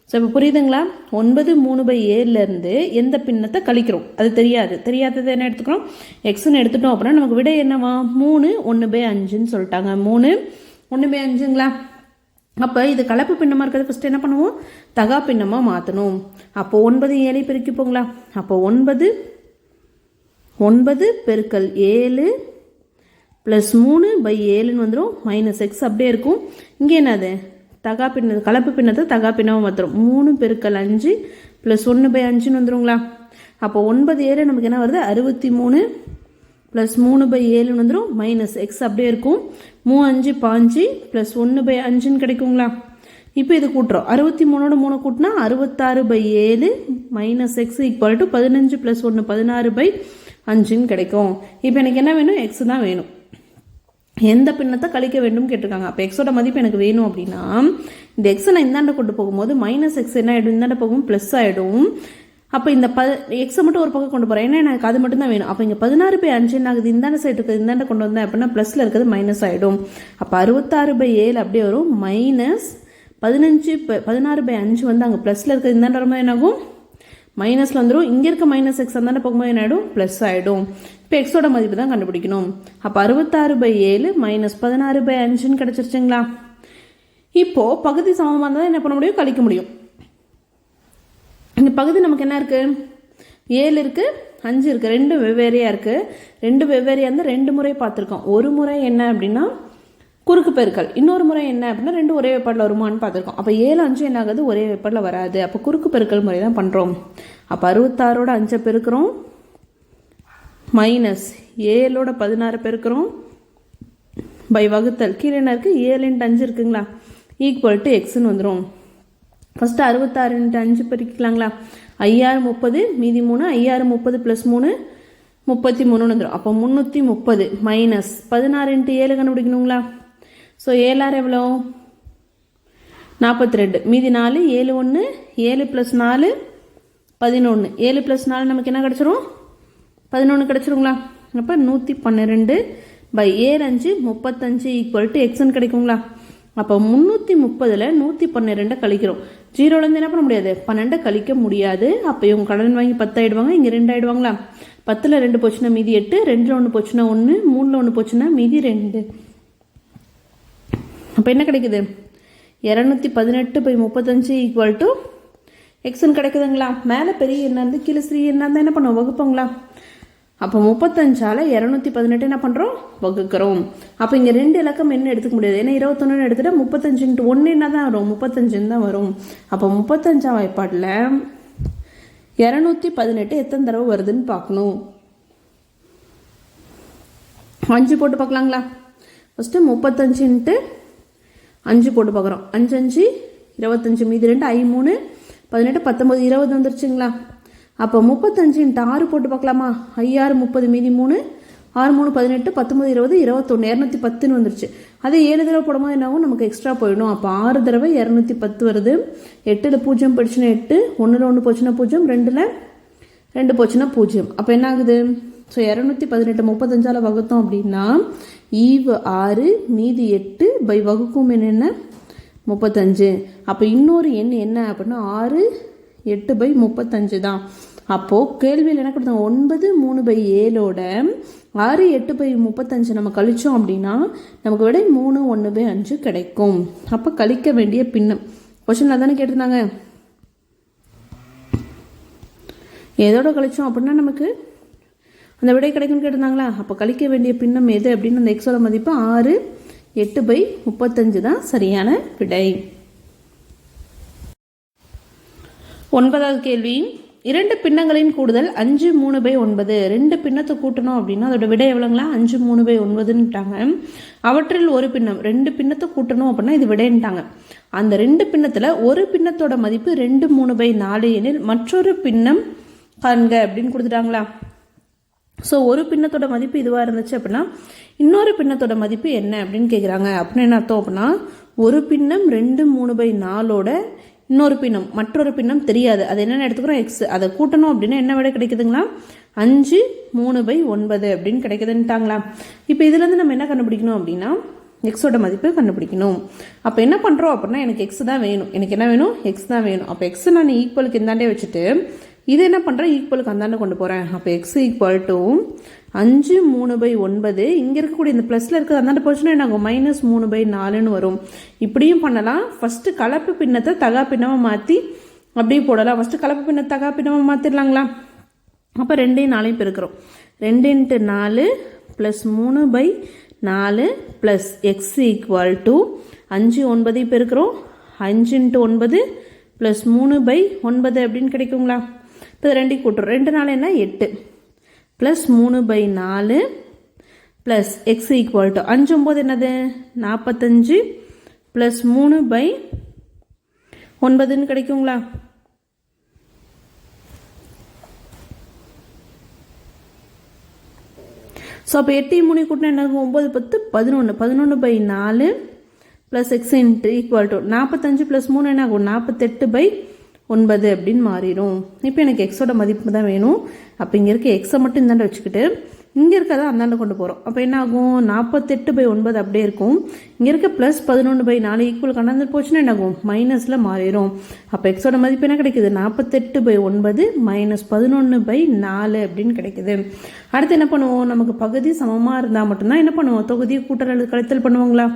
Speaker 1: ஸோ இப்போ புரியுதுங்களா, 9/3/7 எந்த பின்னத்தை கழிக்கிறோம் அது தெரியாதது என்ன எடுத்துக்கிறோம் எக்ஸ்ன்னு எடுத்துட்டோம் அப்படின்னா நமக்கு விடை என்னவா 3/1/5 சொல்லிட்டாங்க. 3/1/5ங்களா. அப்போ இது கலப்பு பின்னமாக இருக்கிறது ஃபஸ்ட்டு என்ன பண்ணுவோம் தகா பின்னமாக மாற்றணும். அப்போ 9 7 பெருக்கிப்போங்களா. அப்போ 9 பெருக்கல் 7 + 3/7 வந்துடும் -x அப்படியே இருக்கும். இங்கே என்னது தகா பின்ன கலப்பு பின்னத்தை தகா பின்னமாக மாற்றுறோம். 3 பெருக்கல் 5 + 1/5 வந்துடுங்களா. அப்போ 9 7 நமக்கு என்ன வருது 63 + 3/7 வந்துடும் -x அப்படியே இருக்கும். 3 5 + 1/5 கிடைக்குங்களா. இப்போ இது கூட்டுறோம் 63ஓட 3 கூட்டினா 66/7 -x = 15 + 1 16/5 கிடைக்கும். இப்போ எனக்கு என்ன வேணும் எக்ஸ் தான் வேணும். எந்த பின்னத்தை கழிக்க வேண்டும் கேட்டிருக்காங்க. அப்போ எக்ஸோட மதிப்பு எனக்கு வேணும் அப்படின்னா இந்த எக்ஸை நான் இந்தாண்ட கொண்டு போகும்போது -x என்ன ஆகிடும் இந்தாண்ட போகும் ப்ளஸ் ஆகிடும். அப்போ இந்த எக்ஸை மட்டும் ஒரு பக்கம் கொண்டு போகிறேன், ஏன்னா எனக்கு அது மட்டும் தான் வேணும். அப்போ இங்கே 16/5 என்ன ஆகுது இந்தாண்ட சைடு இருக்குது இந்தாண்ட கொண்டு வந்தேன் அப்படின்னா ப்ளஸில் இருக்கிறது மைனஸ் ஆகிடும். அப்போ 66/7 அப்படியே வரும் -16/5 வந்து அங்கே ப்ளஸில் இருக்கிறது இந்தாண்ட வரும்போது என்ன ஆகும் மைனஸில் வந்துடும். இங்கே இருக்க -x அந்தாண்ட போகும்போது என்ன ஆகிடும் ப்ளஸ் ஆகிடும். இப்போ எக்ஸோட மதிப்பு தான் கண்டுபிடிக்கணும். அப்போ 66/7 -16/5 கிடச்சிருச்சுங்களா. இப்போது பகுதி சமமாக இருந்தால் என்ன பண்ண முடியும் கழிக்க முடியும். இந்த பகுதி நமக்கு என்ன இருக்குது 7 இருக்குது 5 இருக்குது, 2 வெவ்வேறையாக இருக்குது. 2 வெவ்வேறையாக இருந்தால் 2 முறை பார்த்துருக்கோம். ஒரு முறை என்ன அப்படின்னா குறுக்கு பெருக்கல், இன்னொரு முறை என்ன அப்படின்னா 2 ஒரே வேப்பாடில் வருமானு பார்த்துருக்கோம். அப்போ 7 5 என்ன ஆகுது ஒரே வேப்பாடில் வராது. அப்போ குறுக்கு பெருக்கல் முறை தான் பண்ணுறோம். அப்போ 66ஓட 5 பெருக்கிறோம் -7ஓட 16 பெருக்கிறோம் பை வகுத்தல் கீழே என்ன இருக்குது 7 × 5 இருக்குங்களா = எக்ஸ்ன்னு வந்துடும். ஃபஸ்ட்டு 66 × 5 பெருக்கிக்கலாங்களா. 5 30 மீதி 3 5 30 + 3 33 வந்துடும். அப்போ 330 -16 × 7 கண்டுபிடிக்கணுங்களா. ஸோ 7 எவ்வளோ 42 மீதி 4 7 1 7 + 4 11 7 + 4 நமக்கு என்ன கிடச்சிரும் 11 கிடச்சிருங்களா. அப்போ 112 / 7 5 35 = எக்ஸ்ன்னு கிடைக்குங்களா. அப்போ 330ல் 112 கழிக்கிறோம். 0லேருந்து என்ன பண்ண முடியாது 12 கழிக்க முடியாது. அப்போ இவங்க கடன் வாங்கி 10 ஆகிடுவாங்க, இங்கே 2 ஆகிடுவாங்களா. 10ல் 2 போச்சுன்னா மீதி 8, 2ல் 1 போச்சுன்னா 1, 3ல் 1 போச்சுன்னா மீதி 2. அப்போ என்ன கிடைக்குது 218/35 எக்ஸ்ன்னு கிடைக்குதுங்களா. மேலே பெரிய எண்ணாந்து கீழே சிறிய எண்ணாந்து என்ன பண்ணுவோம் வகுப்போங்களா. அப்போ 35ஆல் 218 என்ன பண்ணுறோம் வகுக்கிறோம். அப்போ இங்கே 2 இலக்கம் என்ன எடுத்துக்க முடியாது, ஏன்னா 21 எடுத்துகிட்டா 35 × 1 என்ன தான் வரும் 35 தான் வரும். அப்போ 35ஆம் வாய்ப்பாடில் 218 எத்தனை தடவை வருதுன்னு பார்க்கணும். 5 போட்டு பார்க்கலாங்களா. ஃபஸ்ட்டு 35 × 5 போட்டு பார்க்குறோம். 5 5 25 மீதி 2 5 3 18 19 20 வந்துருச்சுங்களா. அப்போ 35 × 6 போட்டு பார்க்கலாமா. 5 6 30 மீதி 3 6 3 18 19 20 21 210 வந்துருச்சு. அதே 7 தடவை போடும்போது என்ன ஆகும் நமக்கு எக்ஸ்ட்ரா போயிடும். அப்போ 6 தடவை 210 வருது. 8ல் 0 போயிடுச்சுன்னா 8, 1ல் 1 போச்சுன்னா 0, 2ல் 2 போச்சுன்னா 0. அப்போ என்ன ஆகுது ஸோ 218 35ஆல் வகுத்தோம் அப்படின்னா ஈவு 6 மீதி 8 பை வகுக்கும் என்ன 35. அப்போ இன்னொரு எண் என்ன அப்படின்னா 6 8/35 தான். அப்போது கேள்வியில் என்ன கொடுத்தாங்க 9/3/7 6 8/35 நம்ம கழிச்சோம் அப்படின்னா நமக்கு விட 3/1/5 கிடைக்கும். அப்போ கழிக்க வேண்டிய பின்னம் கொஸ்டினில் தானே கேட்டிருந்தாங்க. எதோட கழிச்சோம் அப்படின்னா நமக்கு அந்த விடை கிடைக்கும்னு கேட்டிருந்தாங்களா. அப்போ கழிக்க வேண்டிய பின்னம் எது அப்படின்னு அந்த எக்ஸோட மதிப்பு 6 8/35 தான் சரியான விடை. 9வது கேள்வி 2 பின்னங்களின் கூடுதல் 5 3/9. 2 பின்னத்தை கூட்டணும் அப்படின்னா அதோட விடை எவ்வளோங்களா 5 3/9ன்ட்டாங்க. அவற்றில் ஒரு பின்னம் 2 பின்னத்தை கூட்டணும் அப்படின்னா இது விடைன்ட்டாங்க. அந்த 2 பின்னத்தில் ஒரு பின்னத்தோட மதிப்பு 2 3/4 எனில் மற்றொரு பின்னம் காண்க அப்படின்னு கொடுத்துட்டாங்களா. ஸோ ஒரு பின்னத்தோட மதிப்பு இதுவாக இருந்துச்சு அப்படின்னா இன்னொரு பின்னத்தோட மதிப்பு என்ன அப்படின்னு கேட்குறாங்க. அப்படின்னு என்ன அர்த்தம் அப்படின்னா ஒரு பின்னம் 2/3/4ஓட இன்னொரு பின்னம் மற்றொரு பின்னம் தெரியாது, அது என்னென்னு எடுத்துக்கிறோம் எக்ஸ், அதை கூட்டணும் அப்படின்னா என்ன விட கிடைக்குதுங்களா 5/3/9 அப்படின்னு கிடைக்குதுன்ட்டாங்களா. இப்போ இதுலேருந்து நம்ம என்ன கண்டுபிடிக்கணும் அப்படின்னா எக்ஸோட மதிப்பு கண்டுபிடிக்கணும். அப்போ என்ன பண்ணுறோம் அப்படின்னா எனக்கு எக்ஸ் தான் வேணும், எனக்கு என்ன வேணும் எக்ஸ் தான் வேணும். அப்போ எக்ஸ் நான் ஈக்குவலுக்கு இந்தாண்டே வச்சுட்டு இது என்ன பண்ணுறேன் ஈக்குவலுக்கு அந்தாண்ட கொண்டு போகிறேன். அப்போ எக்ஸ் ஈக்குவல் டு 5/3/9 இங்கே இருக்கக்கூடிய இந்த ப்ளஸில் இருக்கிறது அந்தாண்ட போச்சுன்னா என்ன ஆகும் -3/4ன்னு வரும். இப்படியும் பண்ணலாம். ஃபஸ்ட்டு கலப்பு பின்னத்தை தகா பின்னமாக மாற்றி அப்படியே போடலாம். ஃபஸ்ட்டு கலப்பு பின்னத்தை தகா பின்னமாக மாற்றிடலாங்களா. அப்போ 2/4 பெருக்கிறோம். 2 × 4 + 3/4 ப்ளஸ் எக்ஸ் ஈக்குவல் டு 5 9 பெருக்கிறோம். 5 × 9 + 3/9 அப்படின்னு கிடைக்குங்களா. இப்போ 2 கூட்டுறோம். 2 4 என்ன 8 + 3/4 ப்ளஸ் எக்ஸ் ஈக்குவல் டு 5 9 என்னது 45 + 3/9ன்னு கிடைக்குங்களா. ஸோ அப்போ 8 3 கூட்டினா என்ன இருக்கும் 9 10 11 11/4 ப்ளஸ் எக்ஸ் ஈக்குவல் டு 45 + 3 என்ன ஆகும் 48/9 அப்படின்னு மாறிடும். இப்போ எனக்கு எக்ஸோட மதிப்பு தான் வேணும். அப்போ இங்கே இருக்க எக்ஸை மட்டும் இந்தாண்ட வச்சுக்கிட்டு இங்கே இருக்கிறத அந்தாண்ட கொண்டு போகிறோம். அப்போ என்ன ஆகும் 48/9 அப்படியே இருக்கும். இங்கே இருக்க +11/4 ஈக்குவல் கண்டாந்து போச்சுன்னா என்ன ஆகும் மைனஸில் மாறிடும். அப்போ எக்ஸோட மதிப்பு என்ன கிடைக்குது 48/9 -11/4 அப்படின்னு கிடைக்குது. அடுத்து என்ன பண்ணுவோம், நமக்கு பகுதி சமமாக இருந்தால் மட்டும்தான் என்ன பண்ணுவோம் தொகுதியை கூட்டல் அல்லது கழித்தல் பண்ணுவோங்களா.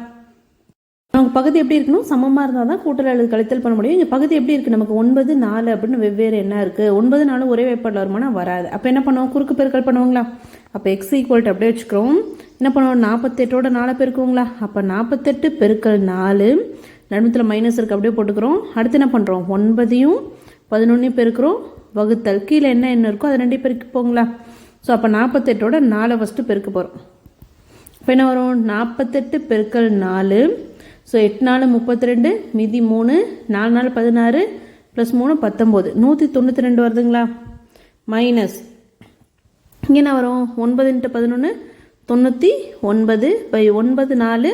Speaker 1: நமக்கு பகுதி எப்படி இருக்கணும் சமமாக இருந்தால் தான் கூட்டல் அல்லது கழித்தல் பண்ண முடியும். இங்கே பகுதி எப்படி இருக்குது நமக்கு 9 4 அப்படின்னு வெவ்வேறு என்ன இருக்குது 9 4 ஒரே வேப்பாடில் வருமானா வராது. அப்போ என்ன பண்ணுவோம் குறுக்கு பெருக்கல் பண்ணுவோங்களா. அப்போ எக்ஸ் ஈக்குவல் டு அப்படியே வச்சுக்கிறோம். என்ன பண்ணுவோம் 48ஓட 4 பெருக்குவோங்களா. அப்போ 48 × 4 நடுமத்தில் மைனஸ் இருக்குது அப்படியே போட்டுக்கிறோம். அடுத்து என்ன பண்ணுறோம் 9ஐயும் 11ஐயும் பெருக்கிறோம் வகுத்தல் கீழே என்ன இருக்கோ அதை 2 பெருக்கி போங்களா. ஸோ அப்போ 48ஓட 4 ஃபஸ்ட்டு பெருக்க போகிறோம். இப்போ என்ன வரும் 48 × 4 ஸோ 8 4 32 மீதி 3 4 4 16 + 3 19 192 வருதுங்களா. மைனஸ் இங்கே என்ன வரும் 9 × 11 99/9 4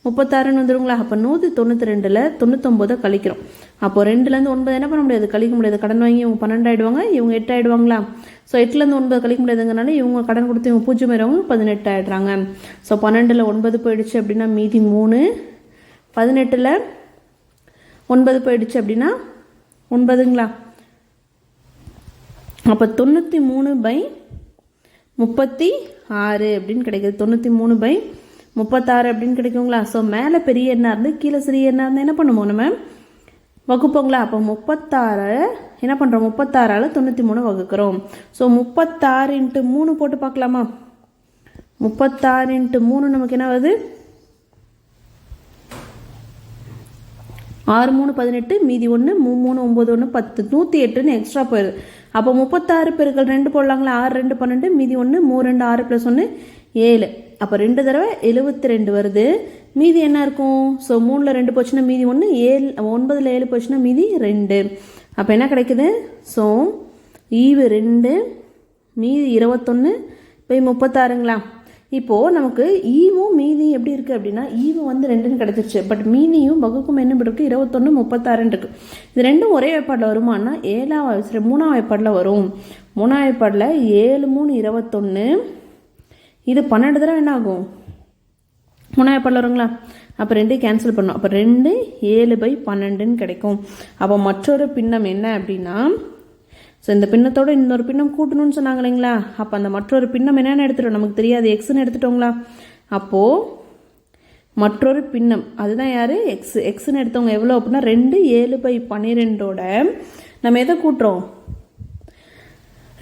Speaker 1: 36ன்னு வந்துடுங்களா. அப்போ 192ல் 99 கழிக்கிறோம். அப்போ 2லேருந்து 9 என்ன பண்ண முடியாது கழிக்க முடியாது. கடன் வாங்கி இவங்க 12 ஆகிடுவாங்க, இவங்க 8 ஆகிடுவாங்களா. ஸோ 8லேருந்து 9 கழிக்க முடியாதுங்கனால இவங்க கடன் கொடுத்து இவங்க 0 ஆயிடுவாங்க 18 ஆகிடுறாங்க. ஸோ 12ல் 9 போயிடுச்சு அப்படின்னா மீதி 3 18ல் 9 போயிடுச்சு அப்படின்னா 9ங்களா. அப்போ 93/36 அப்படின்னு கிடைக்குது. 93/36 அப்படின்னு கிடைக்குங்களா. ஸோ மேலே பெரிய எண்ணாக இருந்து கீழே சிறிய எண்ணாக இருந்தால் என்ன பண்ணுவோம் நம்ம வகுப்போங்களா. அப்போ 36 என்ன பண்ணுறோம் 36ஆல் 93 வகுக்கிறோம். ஸோ 36 × 3 போட்டு பார்க்கலாமா. 36 × 3 நமக்கு என்ன வருது 6 3 18 மீதி 1 3 9 1 10 108ன்னு எக்ஸ்ட்ரா போயிடுது. அப்போ 36 × 2 போடலாங்களா. 6 2 12 மீதி 1 3 2 6 + 1 7. அப்போ 2 தடவை 72 வருது. மீதி என்ன இருக்கும் ஸோ 3ல் 2 போச்சுன்னா மீதி 1 7 9ல் 7 போச்சுன்னா மீதி 2. அப்போ என்ன கிடைக்குது ஸோ ஈவு 2 மீதி 21/36ங்களா. இப்போது நமக்கு ஈவும் மீதி எப்படி இருக்குது அப்படின்னா ஈவு வந்து 2ன்னு கிடச்சிருச்சு. பட் மீனியும் வகுக்கும் என்ன இருக்குது 21 36 இருக்குது. இது ரெண்டும் ஒரே வாய்ப்பாடில் வருமானா 3ஆம் வாய்ப்பாடில் வரும். 3ஆம் வாய்ப்பாடில் 7 3 21 இது 12 தடவை என்ன ஆகும் 3ஆம் வாய்ப்பாடில் வருங்களா. அப்போ 2 கேன்சல் பண்ணோம். அப்போ 2 7/12ன்னு கிடைக்கும். அப்போ மற்றொரு பின்னம் என்ன அப்படின்னா ஸோ இந்த பின்னத்தோட இன்னொரு பின்னம் கூட்டணும்னு சொன்னாங்க இல்லைங்களா. அப்போ அந்த மற்றொரு பின்னம் என்னென்னு எடுத்துட்டோம் நமக்கு தெரியாது எக்ஸ்ன்னு எடுத்துட்டோங்களா. அப்போது மற்றொரு பின்னம் அதுதான் யார் எக்ஸ்ன்னு எடுத்தவங்க எவ்வளோ அப்படின்னா 2 7/12ஓட நம்ம எதை கூட்டுறோம்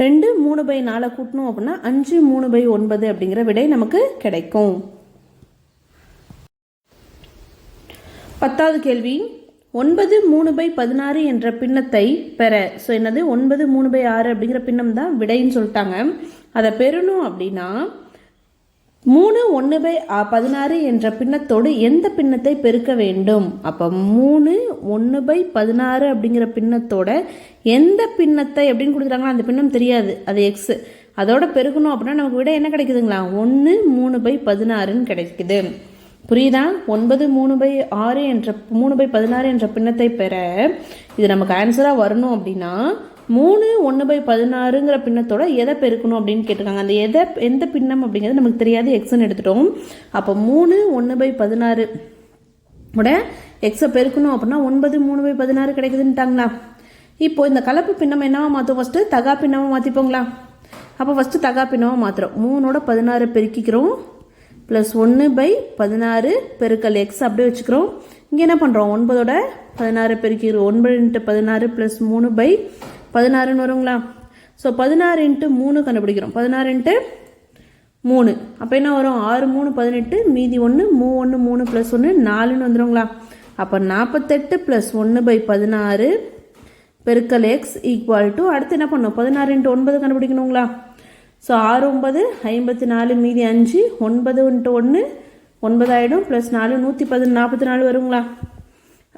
Speaker 1: 2 3/4 கூட்டணும் அப்படின்னா 5 3/9 அப்படிங்கிற விடை நமக்கு கிடைக்கும். 10வது கேள்வி 9 3/16 என்ற பின்னத்தை பெற ஸோ என்னது 9 3/6 அப்படிங்கிற பின்னம் தான் விடைன்னு சொல்லிட்டாங்க. அதை பெறணும் அப்படின்னா 3 1/16 என்ற பின்னத்தோடு எந்த பின்னத்தை பெருக்க வேண்டும்? அப்போ 3 1/16 அப்படிங்கிற பின்னத்தோட எந்த பின்னத்தை எப்படின்னு கொடுத்துட்டாங்கன்னா அந்த பின்னம் தெரியாது, அது எக்ஸ். அதோட பெருக்கணும் அப்படின்னா நமக்கு விட என்ன கிடைக்குதுங்களா? 1 3/16ன்னு கிடைக்குது. புரியுதா? 9 3/6 என்ற 3/16 என்ற பின்னத்தை பெற இது நமக்கு ஆன்சராக வரணும் அப்படின்னா 3 1/16ங்கிற பின்னத்தோட எதை பெருக்கணும் அப்படின்னு கேட்டிருக்காங்க. அந்த எந்த பின்னம் அப்படிங்கிறது நமக்கு தெரியாது, எக்ஸ்ன்னு எடுத்துட்டோம். அப்போ 3 1/16 உட எக்ஸை பெருக்கணும் அப்படின்னா 9 3/16 கிடைக்குதுன்ட்டாங்களா? இப்போ இந்த கலப்பு பின்னம் என்னவா மாற்றும்? ஃபஸ்ட்டு தகா பின்னமாக மாற்றிப்போங்களா? அப்போ ஃபஸ்ட்டு தகா பின்னமாக மாற்றுறோம். 3ஓட 16 பெருக்கிக்கிறோம், ப்ளஸ் 1/16 பெருக்கல் எக்ஸ் அப்படியே வச்சுக்கிறோம். இங்கே என்ன பண்ணுறோம்? 9ஓட 16 பெருக்கிக்கிறோம். 9 × 16 ப்ளஸ் 3/16ன்னு வருங்களா? ஸோ 16 × 3 கண்டுபிடிக்கிறோம். 16 × 3 அப்போ என்ன வரும்? 6 3 18, மீதி 1 1 3 ப்ளஸ் 1 4ன்னு வந்துடுங்களா? அப்போ 48 ப்ளஸ் 1/16 பெருக்கல் எக்ஸ் ஈக்குவல் டு அடுத்து என்ன பண்ணணும்? 16 × 9 கண்டுபிடிக்கணுங்களா? ஸோ 6 9 54, மீதி 5, 9 × 1 9 ஆகிடும், ப்ளஸ் 4 144 வருங்களா?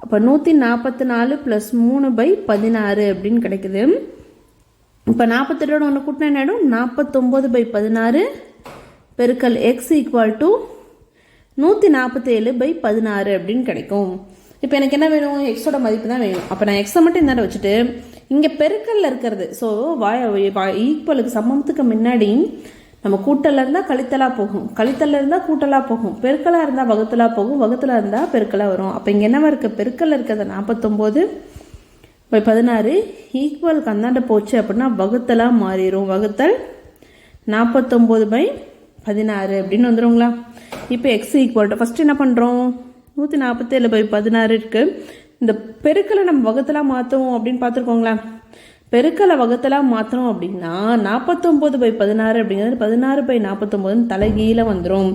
Speaker 1: அப்போ 144 ப்ளஸ் 3/16 அப்படின்னு கிடைக்குது. இப்போ 48ஓட 1 கூட்டினா என்ன ஆகிடும்? 49/16 பெருக்கல் எக்ஸ் ஈக்குவல் டு 147/16 அப்படின்னு கிடைக்கும். இப்போ எனக்கு என்ன வேணும்? எக்ஸோட மதிப்பு தான் வேணும். அப்போ நான் எக்ஸை மட்டும் இந்த வச்சுட்டு இங்கே பெருக்கல்ல இருக்கிறது, ஸோ ஈக்குவலுக்கு சமத்துக்கு முன்னாடி நம்ம கூட்டலில் இருந்தால் கழித்தலாக போகும், கழித்தலில் இருந்தால் கூட்டலாக போகும், பெருக்கலாக இருந்தால் வகுத்தலாக போகும், வகுத்தலாக இருந்தால் பெருக்கலாக வரும். அப்போ இங்கே என்னவா இருக்குது? பெருக்கல்ல இருக்கிறது 49/16 ஈக்குவலுக்கு அந்தாண்ட போச்சு அப்படின்னா வகுத்தலாக மாறிடும். வகுத்தல் 49/16 அப்படின்னு வந்துடுங்களா? இப்போ எக்ஸ் ஈக்குவல் டு ஃபஸ்ட்டு என்ன பண்ணுறோம்? 147/16 இருக்குது. இந்த பெருக்கலை நம்ம வகுத்தலாக மாற்றுவோம் அப்படின்னு பார்த்துருக்கோங்களா? பெருக்கலை வகுத்தலாக மாற்றணும் அப்படின்னா 49/16 அப்படிங்கிறது 16/49 தலைகீழ வந்துடும்.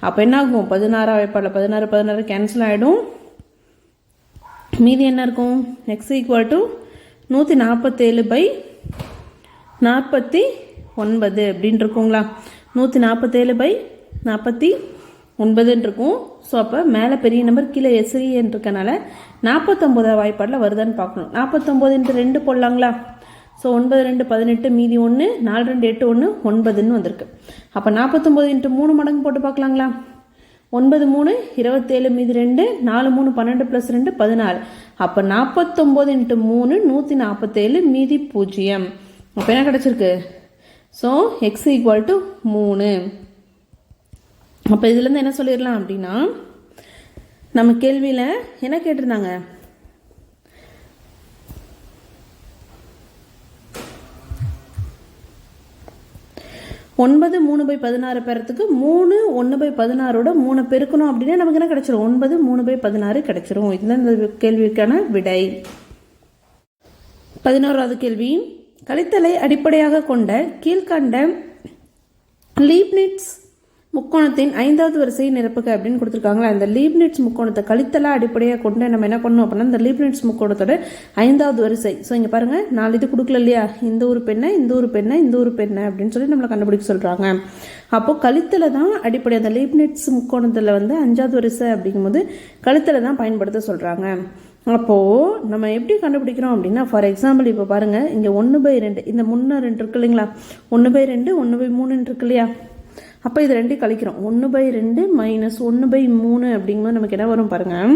Speaker 1: அப்போ என்ன ஆகும்? 16 வாய்ப்பாடில் 16 கேன்சல் ஆகிடும். மீதி என்ன இருக்கும்? எக்ஸ் ஈக்குவல் டு 147/49 அப்படின்னு இருக்குங்களா? 147/49 இருக்கும். ஸோ அப்போ மேலே பெரிய நம்பர் கீழே எஸ்ரியன்னு இருக்கனால 49 வாய்ப்பாடில் வருதான்னு பார்க்கணும். 49 × 2 போடலாங்களா? ஸோ 9 2 18, மீதி 1 4 2 8 1 9ன்னு வந்திருக்கு. அப்போ 49 × 3 மடங்கு போட்டு பார்க்கலாங்களா? 9 3 27, மீதி 2 4 3 12 ப்ளஸ் 2 14. அப்போ 49 × 3 147, மீதி 0. அப்போ என்ன கிடச்சிருக்கு? So X equal to 3. அப்போ இதுலேருந்து என்ன சொல்லிடலாம் அப்படின்னா நம்ம கேள்வியில் என்ன கேட்டிருந்தாங்க? 9 3/16 பெறத்துக்கு 3 1/16ஓட 3 பெருக்கணும் அப்படின்னா நமக்கு என்ன கிடைச்சிரும்? 9 3/16 கிடைச்சிரும். இதுதான் இந்த கேள்விக்கான விடை. 11வது கேள்வி, கழித்தலை அடிப்படையாக கொண்ட கீழ்கண்ட லீப்னிட்ஸ் முக்கோணத்தின் 5வது வரிசையை நிரப்புக அப்படின்னு கொடுத்துருக்காங்களா? இந்த லீப்னிட்ஸ் முக்கோணத்தை கழித்தலா அடிப்படையாக கொண்டு நம்ம என்ன பண்ணணும் அப்படின்னா இந்த லீப்னிட்ஸ் முக்கோணத்தோட 5வது வரிசை. ஸோ இங்கே பாருங்கள், 4 இது கொடுக்கல இல்லையா? இந்த ஒரு பெண்ணை, இந்த ஒரு பெண்ணை, இந்த ஒரு பெண்ணை அப்படின்னு சொல்லி நம்மளை கண்டுபிடிக்க சொல்கிறாங்க. அப்போது கழித்தலை தான் அடிப்படை. அந்த லீப்னிட்ஸ் முக்கோணத்தில் 5வது வரிசை அப்படிங்கும்போது கழித்தலை தான் பயன்படுத்த சொல்கிறாங்க. அப்போது நம்ம எப்படி கண்டுபிடிக்கிறோம் அப்படின்னா, ஃபார் எக்ஸாம்பிள் இப்போ பாருங்கள், இங்கே 1/2 இந்த முன்னே 2 இருக்கு இல்லைங்களா? 1/2 1/3 இருக்கு இல்லையா? அப்போ இது 2 கழிக்கிறோம். 1/2 மைனஸ் 1/3 அப்படிங்கும்போது நமக்கு என்ன வரும் பாருங்கள்.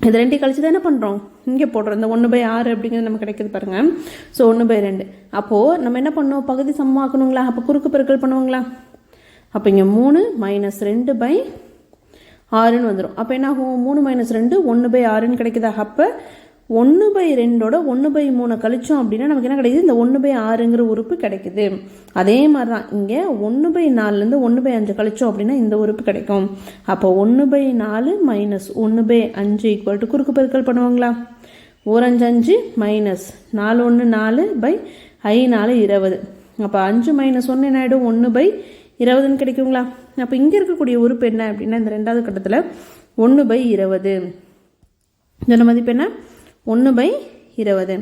Speaker 1: இது 2 கழிச்சு தான் என்ன பண்ணுறோம்? இங்கே போடுறோம். இந்த 1/6 அப்படிங்கிறது நமக்கு கிடைக்கிது பாருங்கள். ஸோ 1/2. அப்போது நம்ம என்ன பண்ணோம்? பகுதி சமமாக்கணுங்களா? அப்போ குறுக்கு பெருக்கல் பண்ணுவோங்களா? அப்போ இங்கே 3 மைனஸ் 2/6ன்னு வந்துடும். அப்போ என்ன ஆகும்? 3 மைனஸ் 2 1/6ன்னு கிடைக்குதா? அப்போ 1/2ஓட 1/3 கழிச்சோம் அப்படின்னா நமக்கு என்ன கிடைக்குது? இந்த 1/6ங்கிற உறுப்பு கிடைக்குது. அதே மாதிரி தான் இங்கே 1/4லேருந்து 1/5 கழிச்சோம் அப்படின்னா இந்த உறுப்பு கிடைக்கும். அப்போ 1/4 மைனஸ் 1/5 ஈக்குவல் டு குறுக்கு பெருக்கல் பண்ணுவாங்களா? 1 5 5 மைனஸ் 4 1 4/4 20. அப்போ 5 மைனஸ் 1 என்ன ஆகிடும்? 1/20ன்னு கிடைக்குங்களா? அப்போ இங்கே இருக்கக்கூடிய உறுப்பு என்ன அப்படின்னா இந்த 2வது கட்டத்தில் 1/20. இதோட மதிப்பு என்ன? 1/20.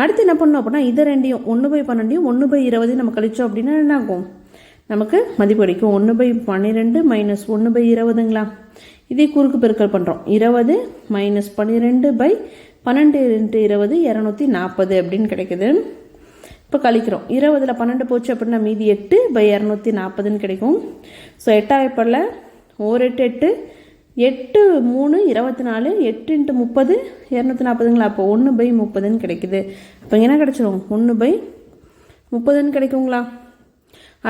Speaker 1: அடுத்து என்ன பண்ணோம் அப்படின்னா இதை 2யும் 1/12 1/20 நம்ம கழிச்சோம் அப்படின்னா என்ன ஆகும்? நமக்கு மதிப்பு கிடைக்கும். 1/12 மைனஸ் 1/20ங்களா. இதே குறுக்கு பெருக்கல் பண்ணுறோம். 20 மைனஸ் 12/12 × 20 240 அப்படின்னு கிடைக்குது. இப்போ கழிக்கிறோம். 20ல் 12 போச்சு அப்படின்னா மீதி 8/240ன்னு கிடைக்கும். ஸோ 8ஆம் ஏப்பரில் 1 8 8 3 24 8 × 30 240ங்களா. அப்போ 1/30ன்னு கிடைக்குது. அப்போ என்ன கிடைச்சிரும்? 1/30ன்னு கிடைக்குங்களா.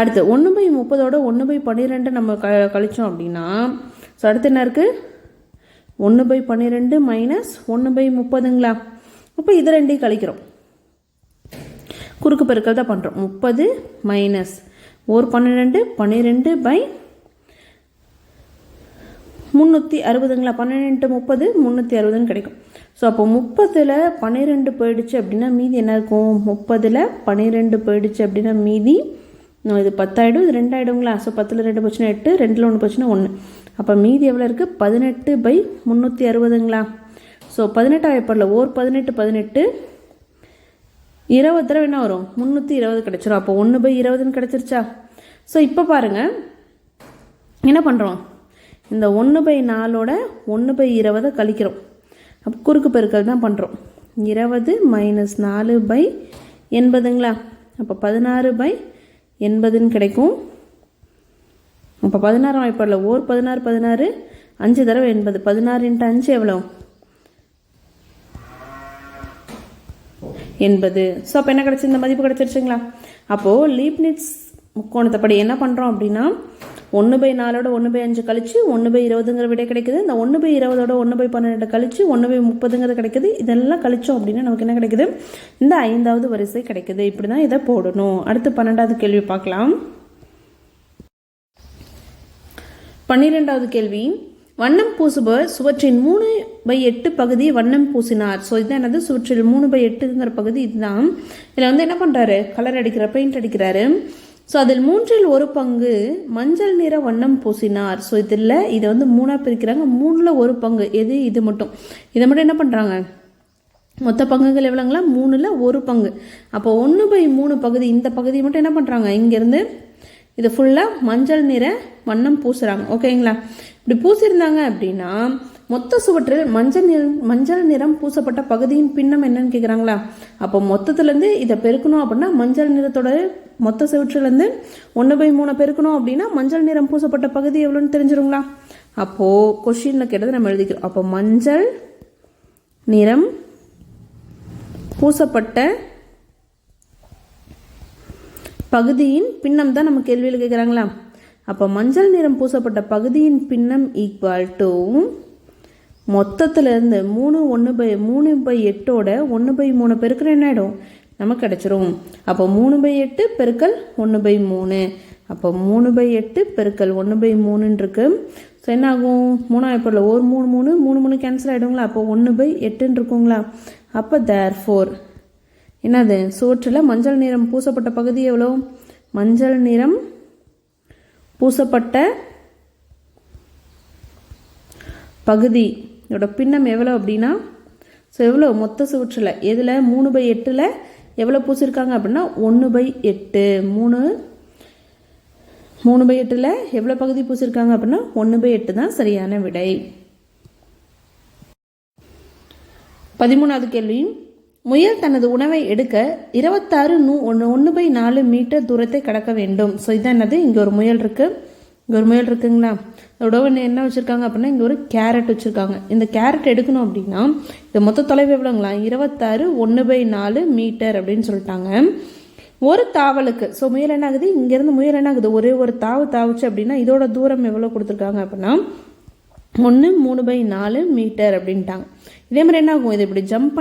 Speaker 1: அடுத்து 1/30ஓட 1/12 நம்ம கழிச்சோம் அப்படின்னா, ஸோ அடுத்து என்ன இருக்குது? 1/12 மைனஸ் 1/30ங்களா. அப்போ இது ரெண்டையும் கழிக்கிறோம். குறுக்கு பெருக்கல் தான் பண்ணுறோம். 30 மைனஸ் 1/12 12/360ங்களா. 12 × 30 360ன்னு கிடைக்கும். ஸோ அப்போ 30ல் 12 போயிடுச்சு அப்படின்னா மீதி என்ன இருக்கும்? 30ல் 12 போயிடுச்சு அப்படின்னா மீதி இது 10 ஆகிடும், இது 2 ஆகிடுங்களா. ஸோ 10ல் 2 போச்சுன்னா 8, 2ல் 1 போச்சுன்னா 1. அப்போ மீதி எவ்வளோ இருக்குது? 18/360ங்களா. ஸோ 18ஆம் ஏப்பரில் 18 20 தடவை என்ன வரும்? 320 கிடச்சிரும். அப்போ 1/20ன்னு கிடச்சிருச்சா. ஸோ இப்போ பாருங்கள் என்ன பண்ணுறோம்? இந்த 1/4ஓட 1/20 கழிக்கிறோம். அப்போ குறுக்கு பெருக்கல் தான் பண்ணுறோம். 20 மைனஸ் 4/80ங்களா. அப்போ 16/80ன்னு கிடைக்கும். அப்போ 16ஆம் ஏப்பரில் 16 5 தடவை 80, 16 × 5 எவ்வளோ? 80. ஸோ அப்போ என்ன கிடச்சி? இந்த மதிப்பு கிடச்சிருச்சுங்களா. அப்போது லீப்னிட்ஸ் முக்கோணத்தைப்படி என்ன பண்ணுறோம் அப்படின்னா 1/4ஓட 1/5 கழிச்சு 1/20ங்கிற விடை கிடைக்குது. இந்த 1/20ஓட 1/12 கழிச்சு 1/30ங்கிறது கிடைக்குது. இதெல்லாம் கழிச்சோம் அப்படின்னா நமக்கு என்ன கிடைக்குது? இந்த 5வது வரிசை கிடைக்குது. இப்படி தான் இதை போடணும். அடுத்து 12வது கேள்வி பார்க்கலாம். 12வது கேள்வி, வண்ணம் பூசுபவர் சுவற்றின் 3/8 பகுதி வண்ணம் பூசினார். ஸோ இதுதான் என்னது? சுவற்றில் 3/8ங்கிற பகுதி இதுதான். இதில் என்ன பண்ணுறாரு? கலர் அடிக்கிற பெயிண்ட் அடிக்கிறாரு. ஸோ அதில் 1/3 பங்கு மஞ்சள் நிற வண்ணம் பூசினார். ஸோ இதில் இதை 3ஆக பிரிக்கிறாங்க. 3/1 பங்கு எது? இது மட்டும். இதை மட்டும் என்ன பண்ணுறாங்க? மொத்த பங்குகள் எவ்வளோங்களா? 3/1 பங்கு. அப்போ 1/3 பகுதி, இந்த பகுதியை மட்டும் என்ன பண்ணுறாங்க? இங்கேருந்து இது ஃபுல்லாக மஞ்சள் நிற வண்ணம் பூசுகிறாங்க. ஓகேங்களா. இப்படி பூசியிருந்தாங்க அப்படின்னா மொத்த சுவற்றில் மஞ்சள் நிறம் பூசப்பட்ட பகுதியின் பின்னம் என்னன்னு கேட்குறாங்களா. அப்போ மொத்தத்துலேருந்து இதை பெருக்கணும் அப்படின்னா மஞ்சள் நிறத்தோட மொத்த சுவற்றிலேருந்து 1/3 பெருக்கணும் அப்படின்னா மஞ்சள் நிறம் பூசப்பட்ட பகுதி எவ்வளோன்னு தெரிஞ்சிருங்களா. அப்போது கொஷினில் கேட்டது நம்ம எழுதிக்கிறோம். அப்போ மஞ்சள் நிறம் பூசப்பட்ட பகுதியின் பின்னம் தான் நம்ம கேள்வியில் கேட்குறாங்களா. அப்போ மஞ்சள் நிறம் பூசப்பட்ட பகுதியின் பின்னம் ஈக்குவல் டு மொத்தத்துலேருந்து 3/8ஓட 1/3 பெருக்கிற என்ன ஆகிடும்? நமக்கு கிடச்சிரும். அப்போ 3/8 பெருக்கல் 1/3. அப்போ 3/8 பெருக்கல் 1/3 இருக்கு. ஸோ என்ன ஆகும்? 3ஆம் ஏப்பரில் 1 3 3 கேன்சல் ஆகிடுங்களா. அப்போ 1/8 இருக்குங்களா. அப்போ தேர்ஃபோர் என்னது? சுவற்றில் மஞ்சள் நிறம் பூசப்பட்ட பகுதி எவ்வளோ? மஞ்சள் நிறம் பூசப்பட்ட பகுதியோட பின்னம் எவ்வளோ அப்படின்னா, ஸோ எவ்வளோ மொத்த சுவற்றில் எதில் 3/8ல் எவ்வளோ பூசிருக்காங்க அப்படின்னா 1/8. 3/8ல் எவ்வளோ பகுதி பூசிருக்காங்க அப்படின்னா 1/8 தான் சரியான விடை. 13வது கேள்வி, முயல் தனது உணவை எடுக்க 26 1/4 மீட்டர் தூரத்தை கடக்க வேண்டும். ஸோ இதான் என்னது? இங்கே ஒரு முயல் இருக்குது, இங்கே ஒரு முயல் இருக்குங்களா. அதோட என்ன வச்சுருக்காங்க அப்படின்னா இங்கே ஒரு கேரட் வச்சுருக்காங்க. இந்த கேரட் எடுக்கணும் அப்படின்னா இது மொத்த தொலைவு எவ்வளோங்களா? 26 1/4 மீட்டர் அப்படின்னு சொல்லிட்டாங்க. ஒரு தாவலுக்கு, ஸோ முயல் என்ன ஆகுது? இங்கேருந்து முயல் என்ன ஆகுது? ஒரே ஒரு தாவுச்சு அப்படின்னா இதோட தூரம் எவ்வளோ கொடுத்துருக்காங்க அப்படின்னா 3/4 மீட்டர் அப்படின்ட்டாங்க. இதே மாதிரி என்ன ஆகும்? இது இப்படி ஜம்ப்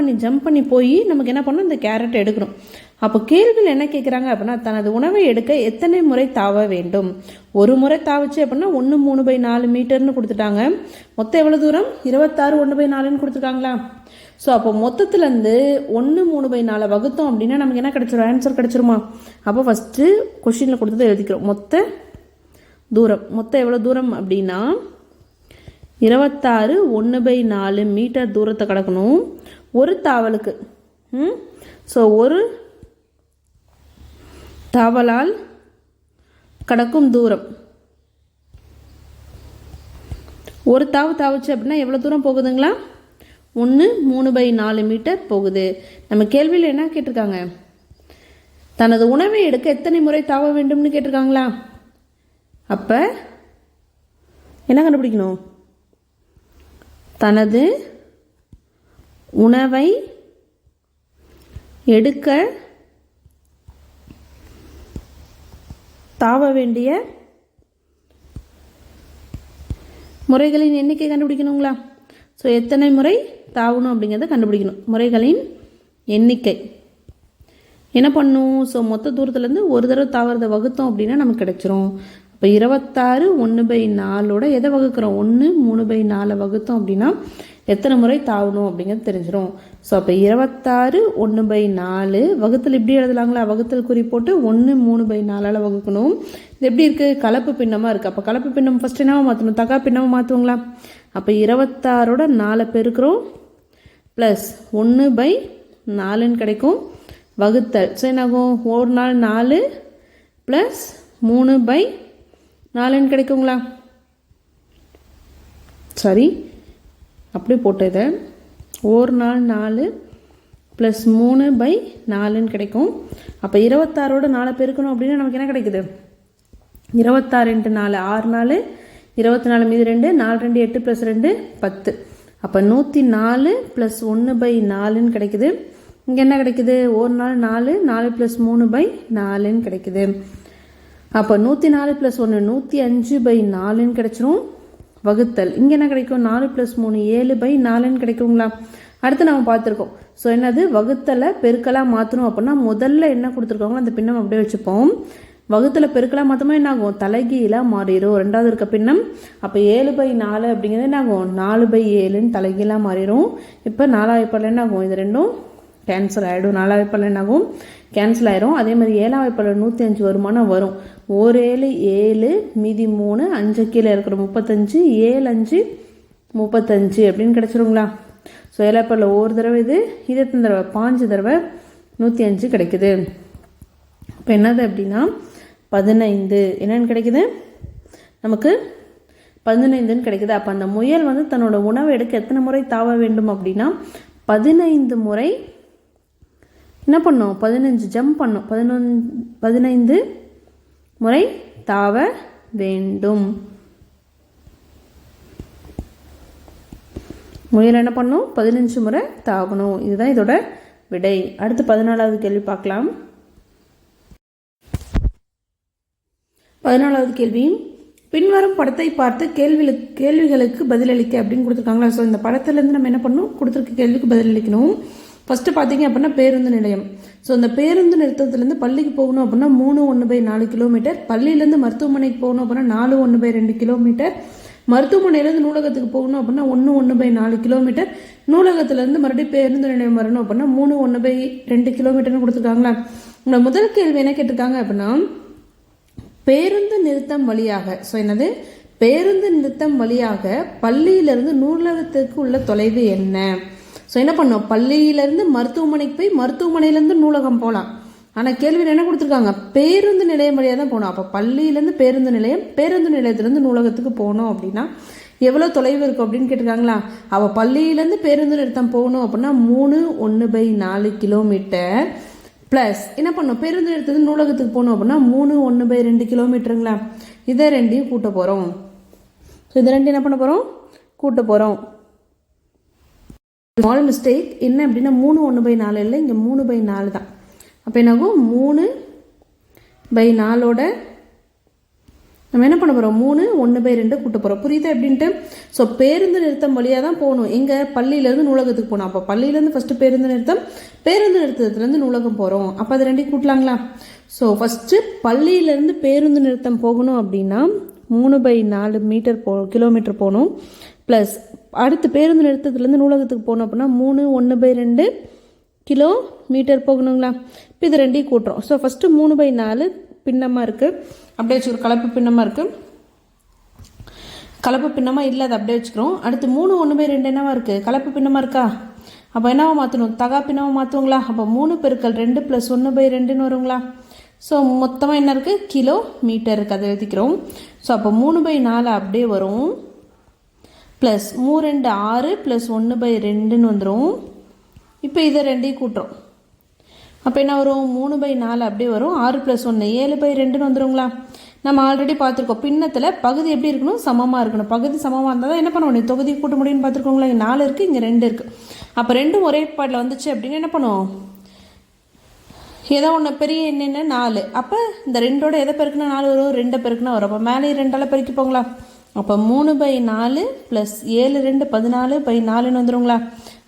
Speaker 1: பண்ணி போய் நமக்கு என்ன பண்ணணும்? இந்த கேரட் எடுக்கணும். அப்போ கேள்வியில் என்ன கேட்குறாங்க அப்படின்னா தனது உணவை எடுக்க எத்தனை முறை தாவ வேண்டும்? ஒரு முறை தாவுச்சு அப்படின்னா 1 3/4 மீட்டர்னு கொடுத்துட்டாங்க. மொத்தம் எவ்வளோ தூரம்? 26 1/4ன்னு கொடுத்துருக்காங்களா. ஸோ அப்போ மொத்தத்துலேருந்து 1 3/4 வகுத்தோம் அப்படின்னா நமக்கு என்ன கிடச்சிரும்? ஆன்சர் கிடச்சிருமா? அப்போ ஃபஸ்ட்டு கொஷினில் கொடுத்ததை எழுதிக்கிறோம். மொத்தம் எவ்வளோ தூரம் அப்படின்னா 26 1/4 மீட்டர் தூரத்தை கடக்கணும் ஒரு தாவலுக்கு. ஸோ ஒரு தாவலால் கடக்கும் தூரம். ஒரு தாவு தாவுச்சு அப்படின்னா எவ்வளோ தூரம் போகுதுங்களா? 1 3/4 மீட்டர் போகுது. நம்ம கேள்வியில் என்ன கேட்டிருக்காங்க? தனது உணவை எடுக்க எத்தனை முறை தாவ வேண்டும்னு கேட்டிருக்காங்களா? அப்போ என்ன கண்டுபிடிக்கணும்? தனது உணவை எடுக்க தாவ வேண்டிய முறைகளின் எண்ணிக்கை கண்டுபிடிக்கணுங்களா? ஸோ எத்தனை முறை தாவணும் அப்படிங்கிறத கண்டுபிடிக்கணும். முறைகளின் எண்ணிக்கை என்ன பண்ணும்? ஸோ மொத்த தூரத்துலேருந்து ஒரு தடவை தாவறதை வகுத்தோம் அப்படின்னா நமக்கு கிடைச்சிரும். இப்போ 26 1/4 எதை வகுக்கிறோம்? 1 3/4 வகுத்தோம் அப்படின்னா எத்தனை முறை தாவணும் அப்படிங்கிறது தெரிஞ்சிடும். ஸோ அப்போ 26 1/4 வகுத்தல் இப்படி எழுதலாங்களா? வகுத்தல் குறி போட்டு 1 3/4 வகுக்கணும். இது எப்படி இருக்குது? கலப்பு பின்னமாக இருக்குது. அப்போ கலப்பு பின்னம் ஃபஸ்ட் என்னவா மாற்றணும்? தகா பின்னமாக மாற்றுவோங்களா? அப்போ 26ஓட 4 பெருக்கிறோம் ப்ளஸ் 1/4 கிடைக்கும் வகுத்தல். ஸோ என்னாகும்? ஒரு நாள் 4 ப்ளஸ் 3/4 கிடைக்குங்களா? சரி, அப்படி போட்டு இதை ஒரு நாள் 4 ப்ளஸ் 3/4 கிடைக்கும். அப்போ 26ஓட 4 பெருக்கணும் அப்படின்னா நமக்கு என்ன கிடைக்குது? 26 × 4 6 4 24 மீது 2 4 2 8 + 2 10. அப்போ 104 ப்ளஸ் 1/4 கிடைக்குது. இங்கே என்ன கிடைக்குது? ஒரு நாள் 4 4 + 3/4 கிடைக்குது. அப்போ 104 + 1 105/4 கிடைச்சிரும் வகுத்தல். இங்கே என்ன கிடைக்கும்? 4 + 3 7/4 கிடைக்குங்களா? அடுத்து நம்ம பார்த்துருக்கோம். ஸோ என்னது? வகுத்தலை பெருக்கலாக மாற்றணும் அப்படின்னா முதல்ல என்ன கொடுத்துருக்காங்களோ அந்த பின்னம் அப்படியே வச்சுப்போம். வகுத்தலை பெருக்கலாக மாற்றமாக என்ன ஆகும்? தலைகீழாக மாறிடும். ரெண்டாவது இருக்க பின்னம். அப்போ 7/4 அப்படிங்கிறது என்ன ஆகும்? 4/7 தலைகீழாக மாறிடும். இப்போ 4 என்ன ஆகும்? இது ரெண்டும் கேன்சல் ஆகிடும். 4 என்ன ஆகும்? கேன்சல் ஆயிரும். அதே மாதிரி 7 105 வருமானம் வரும். 1 7 7 மீதி 3 5 கீழே இருக்கிற 35 7 5 35 அப்படின்னு கிடைச்சிருங்களா? ஸோ 7 ஒரு தடவை இது எத்தனை தடவை? 5 தடவை 105 கிடைக்குது. இப்போ என்னது அப்படின்னா 15 என்னன்னு கிடைக்குது? நமக்கு 15ன்னு கிடைக்குது. அப்போ அந்த முயல் வந்து தன்னோட உணவை எடுக்க எத்தனை முறை தாவ வேண்டும் அப்படின்னா 15 முறை என்ன பண்ணும்? 15 ஜம்ப் பண்ணும். 15 முறை தாவ வேண்டும். முயல் என்ன பண்ணும்? 15 முறை தாவணும். இதுதான் இதோட விடை. அடுத்து 14வது கேள்வி பார்க்கலாம். 14வது கேள்வி, பின்வரும் படத்தை பார்த்து கேள்விகளுக்கு பதிலளிக்க அப்படின்னு கொடுத்துருக்காங்களா? ஸோ இந்த படத்துலேருந்து நம்ம என்ன பண்ணணும்? கொடுத்துருக்க கேள்விக்கு பதிலளிக்கணும். ஃபஸ்ட்டு பார்த்தீங்க அப்படின்னா பேருந்து நிலையம். ஸோ இந்த பேருந்து நிறுத்தத்துலேருந்து பள்ளிக்கு போகணும் அப்படின்னா 3 1/4 கிலோமீட்டர். பள்ளியிலேருந்து மருத்துவமனைக்கு போகணும் அப்படின்னா 4 1/2 கிலோமீட்டர். மருத்துவமனையிலேருந்து நூலகத்துக்கு போகணும் அப்படின்னா 1 1/4 கிலோமீட்டர். நூலகத்துலேருந்து மறுபடியும் பேருந்து நிலையம் வரணும் அப்படின்னா 3 1/2 கிலோமீட்டர்னு கொடுத்துருக்காங்களா? இந்த முதல் கேள்வி என்ன கேட்டிருக்காங்க அப்படின்னா பேருந்து நிறுத்தம் வழியாக. ஸோ என்னது? பேருந்து நிறுத்தம் வழியாக பள்ளியிலிருந்து நூலகத்துக்கு உள்ள தொலைவு என்ன? ஸோ என்ன பண்ணோம்? பள்ளியிலேருந்து மருத்துவமனைக்கு போய் மருத்துவமனையிலேருந்து நூலகம் போகலாம். ஆனால் கேள்வியில் என்ன கொடுத்துருக்காங்க? பேருந்து நிலையம் வழியாக தான் போகணும். அப்போ பள்ளியிலேருந்து பேருந்து நிலையம், பேருந்து நிலையத்திலேருந்து நூலகத்துக்கு போகணும் அப்படின்னா எவ்வளோ தொலைவு இருக்கும் அப்படின்னு கேட்டிருக்காங்களா? அவள் பள்ளியிலேருந்து பேருந்து நிறுத்தம் போகணும் அப்படின்னா 3 1/4 கிலோமீட்டர் ப்ளஸ் என்ன பண்ணோம்? பேருந்து நிறுத்தத்துலேருந்து நூலகத்துக்கு போகணும் அப்படின்னா 3 1/2 கிலோமீட்டருங்களா? இதை ரெண்டையும் கூட்ட போகிறோம். ஸோ இதை ரெண்டு என்ன பண்ண போகிறோம்? கூட்ட போகிறோம். ஸ்மால் மிஸ்டேக் என்ன அப்படின்னா 3 1/4 இல்லை, இங்கே 3/4 தான். அப்போ என்னாகும்? 3/4ஓட நம்ம என்ன பண்ண போகிறோம்? 3 1/2 கூட்ட போகிறோம். புரியுதா எப்படின்ட்டு? ஸோ பேருந்து நிறுத்தம் வழியாக தான் போகணும். எங்கே? பள்ளியிலேருந்து நூலகத்துக்கு போகணும். அப்போ பள்ளியிலேருந்து ஃபஸ்ட்டு பேருந்து நிறுத்தம், பேருந்து நிறுத்தத்துலேருந்து நூலகம் போகிறோம். அப்போ அது ரெண்டையும் கூட்டலாங்களா? ஸோ ஃபஸ்ட்டு பள்ளியிலேருந்து பேருந்து நிறுத்தம் போகணும் அப்படின்னா 3/4 கிலோமீட்டர் போகணும். ப்ளஸ் அடுத்து பேருந்து நிறுத்தத்துலேருந்து நூலகத்துக்கு போகணும் அப்படின்னா 3 1/2 கிலோமீட்டர் போகணுங்களா? இப்போ இது ரெண்டையும் கூட்டுறோம். ஸோ ஃபஸ்ட்டு 3/4 பின்னமாக இருக்குது, அப்படியே வச்சு ஒரு கலப்பு பின்னமாக இருக்குது. கலப்பு பின்னமாக இல்லை, அதை அப்படியே வச்சுக்கிறோம். அடுத்து 3 1/2 என்னவா இருக்குது? கலப்பு பின்னமாக இருக்கா? அப்போ என்னவா மாற்றணும்? தகா பின்னமாக மாற்றுவோங்களா? அப்போ 3 × 2 + 1/2 வருங்களா? ஸோ மொத்தமாக என்ன இருக்குது, கிலோமீட்டர் இருக்குது, அதை எழுதிக்கிறோம். ஸோ அப்போ 3/4 அப்படியே வரும், ப்ளஸ் 3 2 6 ப்ளஸ் 1/2ன்னு வந்துடும். இப்போ இதை ரெண்டையும் கூட்டுறோம். அப்போ என்ன வரும், 3/4 அப்படியே வரும், 6 + 1 7/2ன்னு வந்துடுங்களா. நம்ம ஆல்ரெடி பார்த்துருக்கோம், பின்னத்தில் பகுதி எப்படி இருக்கணும், சமமாக இருக்கணும். பகுதி சமமாக இருந்தால் தான் என்ன பண்ணுவோம், தொகுதி கூட்ட முடியும்னு பார்த்துருக்கோங்களா. இங்கே 4 இருக்குது, இங்கே 2 இருக்குது. அப்போ ரெண்டும் ஒரே பாட்டில் வந்துச்சு அப்படின்னு என்ன பண்ணுவோம், ஏதோ ஒன்று பெரிய என்னென்ன 4. அப்போ இந்த 2ஓட எதை பெருக்குனா 4 வரும், 2 பெருக்குனா வரும். அப்போ மேலே 2ஆல் பெருக்கி போங்களா. அப்போ 3/4 ப்ளஸ் 7 2 14/4ன்னு வந்துடுங்களா.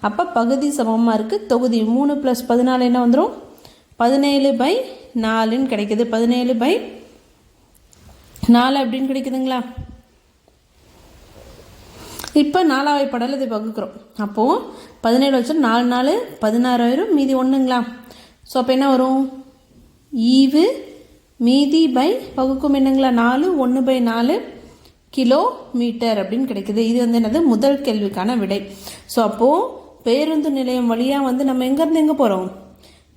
Speaker 1: அப்போ பகுதி சமமாக இருக்குது. தொகுதி 3 + 14 என்ன வந்துடும், 17/4ன்னு கிடைக்குது. 17/4 அப்படின்னு கிடைக்குதுங்களா. இப்போ 4வது படல இதை வகுக்கிறோம். அப்போது 17 வச்சு 4 4 16 ஆயிரும், மீதி 1ங்களா. ஸோ அப்போ என்ன வரும், ஈவு மீதி பை வகுக்கும் என்னங்களா, 4 1/4 கிலோமீட்டர் அப்படின்னு கிடைக்குது. இது வந்து என்னது, முதல் கேள்விக்கான விடை. ஸோ அப்போது பேருந்து நிலையம் வழியாக வந்து நம்ம எங்கேருந்து எங்கே போகிறோம்,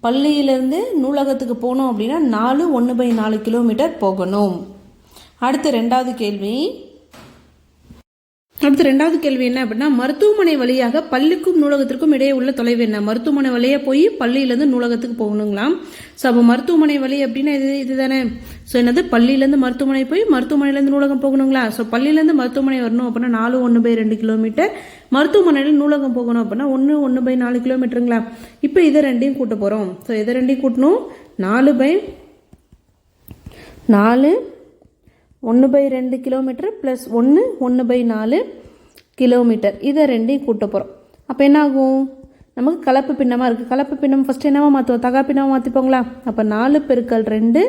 Speaker 1: பள்ளியிலேருந்து நூலகத்துக்கு போனோம் அப்படின்னா 4 1/4 கிலோமீட்டர் போகணும். அடுத்து ரெண்டாவது கேள்வி என்ன அப்படின்னா, மருத்துவமனை வழியாக பள்ளிக்கும் நூலகத்திற்கும் இடையே உள்ள தொலைவு என்ன. மருத்துவமனை வழியாக போய் பள்ளியிலேருந்து நூலகத்துக்கு போகணுங்களாம். ஸோ அப்போ மருத்துவமனை வழி அப்படின்னா இது தானே. ஸோ என்னது, பள்ளியிலேருந்து மருத்துவமனை போய் மருத்துவமனையிலேருந்து நூலகம் போகணுங்களா. ஸோ பள்ளியிலேருந்து மருத்துவமனை வரணும் அப்படின்னா 4 1/2 கிலோமீட்டர், மருத்துவமனையில் நூலகம் போகணும் அப்படின்னா 1 1/4 கிலோமீட்டருங்களா. இப்போ இதை ரெண்டையும் கூட்ட போகிறோம். ஸோ இதை ரெண்டையும் கூட்டணும், 4/4 1/2 கிலோமீட்டர் ப்ளஸ் 1 1/4 கிலோமீட்டர். இதை ரெண்டையும் கூட்ட போகிறோம். அப்போ என்ன ஆகும், நமக்கு கலப்பு பின்னமாக இருக்குது. கலப்பு பின்னம் ஃபஸ்ட்டு என்னவா மாற்றுவோம், தகா பின்னமாக மாற்றிப்போங்களா. அப்போ 4 × 2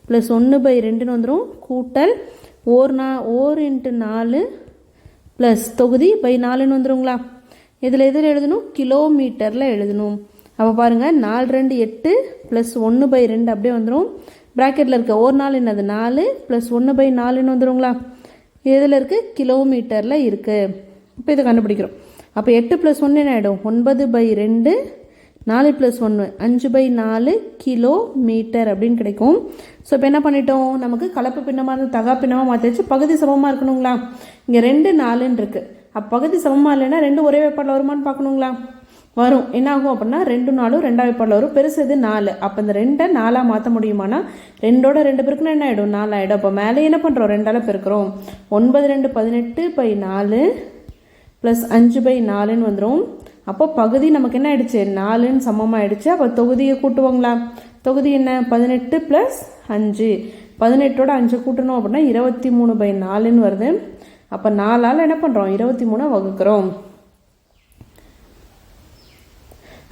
Speaker 1: ப்ளஸ் 1/2ன்னு வந்துடும், கூட்டல் 1 × 4 ப்ளஸ் தொகுதி /4ன்னு வந்துடுங்களா. இதில் எழுதணும், கிலோமீட்டரில் எழுதணும். அப்போ பாருங்கள், 4 2 8 ப்ளஸ் 1/2 அப்படியே வந்துடும். ப்ராக்கெட்டில் இருக்க 1 4 என்னது 4 ப்ளஸ் 1/4ன்னு வந்துடுங்களா. இதில் இருக்குது, கிலோமீட்டரில் இருக்குது. இப்போ இதை கண்டுபிடிக்கிறோம். அப்போ 8 + 1 என்ன ஆகிடும், 9/2, 4 + 1 5/4 கிலோமீட்டர் அப்படின்னு கிடைக்கும். ஸோ இப்போ என்ன பண்ணிட்டோம், நமக்கு கலப்பு பின்னமாக இருந்து தகா பின்னமாக மாற்றிச்சு. பகுதி சமமாக இருக்கணுங்களா. இங்கே 2 4ன்னு இருக்குது. அப்போ பகுதி சமமாக இல்லைன்னா 2 ஒரே வேப்பாடில் வருமானு பார்க்கணுங்களா. வரும். என்ன ஆகும் அப்படின்னா 2 4 2ஆவது வேப்பாடில் வரும். பெருசு இது 4. அப்போ இந்த 2 4ஆக மாற்ற முடியுமானா 2ஓட 2 பெருக்குன்னா என்ன ஆகிடும், 4 ஆகிடும். அப்போ மேலே என்ன பண்ணுறோம், 2ஆல் பெருக்கிறோம். 9 2 18/4 ப்ளஸ் 5/4ன்னு வந்துடும். அப்போ பகுதி நமக்கு என்ன ஆயிடுச்சு, 4ன்னு சமமாக ஆயிடுச்சு. அப்போ தொகுதியை கூட்டுவாங்களா. தொகுதி என்ன, 18 + 5. 18ஓட 5 கூட்டணும் அப்படின்னா 23/4ன்னு வருது. அப்போ 4ஆல் என்ன பண்ணுறோம், 23 வகுக்கிறோம்.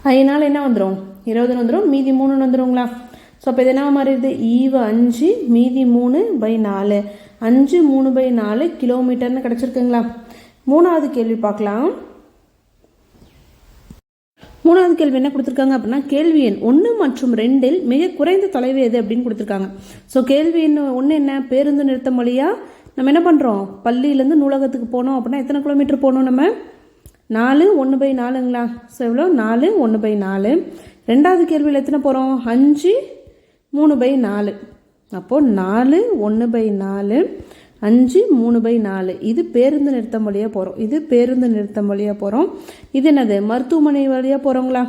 Speaker 1: 5 என்ன வந்துடும், 20 வந்துடும், மீதி 3ன்னு வந்துடுங்களா. ஸோ அப்போ இது என்ன மாறிடுது, ஈவு 5 மீதி 3/4, 5 3/4 கிலோமீட்டர்னு கிடச்சிருக்குங்களா. மூணாவது கேள்வி பார்க்கலாம். மூணாவது கேள்வி என்ன கொடுத்துருக்காங்க அப்படின்னா, கேள்வி எண் 1 மற்றும் 2இல் மிக குறைந்த தொலைவு எது அப்படின்னு கொடுத்துருக்காங்க. ஸோ கேள்வி எண் 1 என்ன, பேருந்து நிறுத்தம் வழியாக நம்ம என்ன பண்ணுறோம், பள்ளியிலேருந்து நூலகத்துக்கு போனோம் அப்படின்னா எத்தனை கிலோமீட்டர் போகணும், நம்ம 4 1/4ங்களா. ஸோ எவ்வளோ, 4 1/4. ரெண்டாவது கேள்வியில் எத்தனை போகிறோம், 5 3/4. அப்போது 4 1/4 5 3/4. இது பேருந்து நிறுத்தம் வழியாக போகிறோம். இது பேருந்து நிறுத்தம் வழியாக போகிறோம். இது என்னது, மருத்துவமனை வழியாக போகிறோங்களா.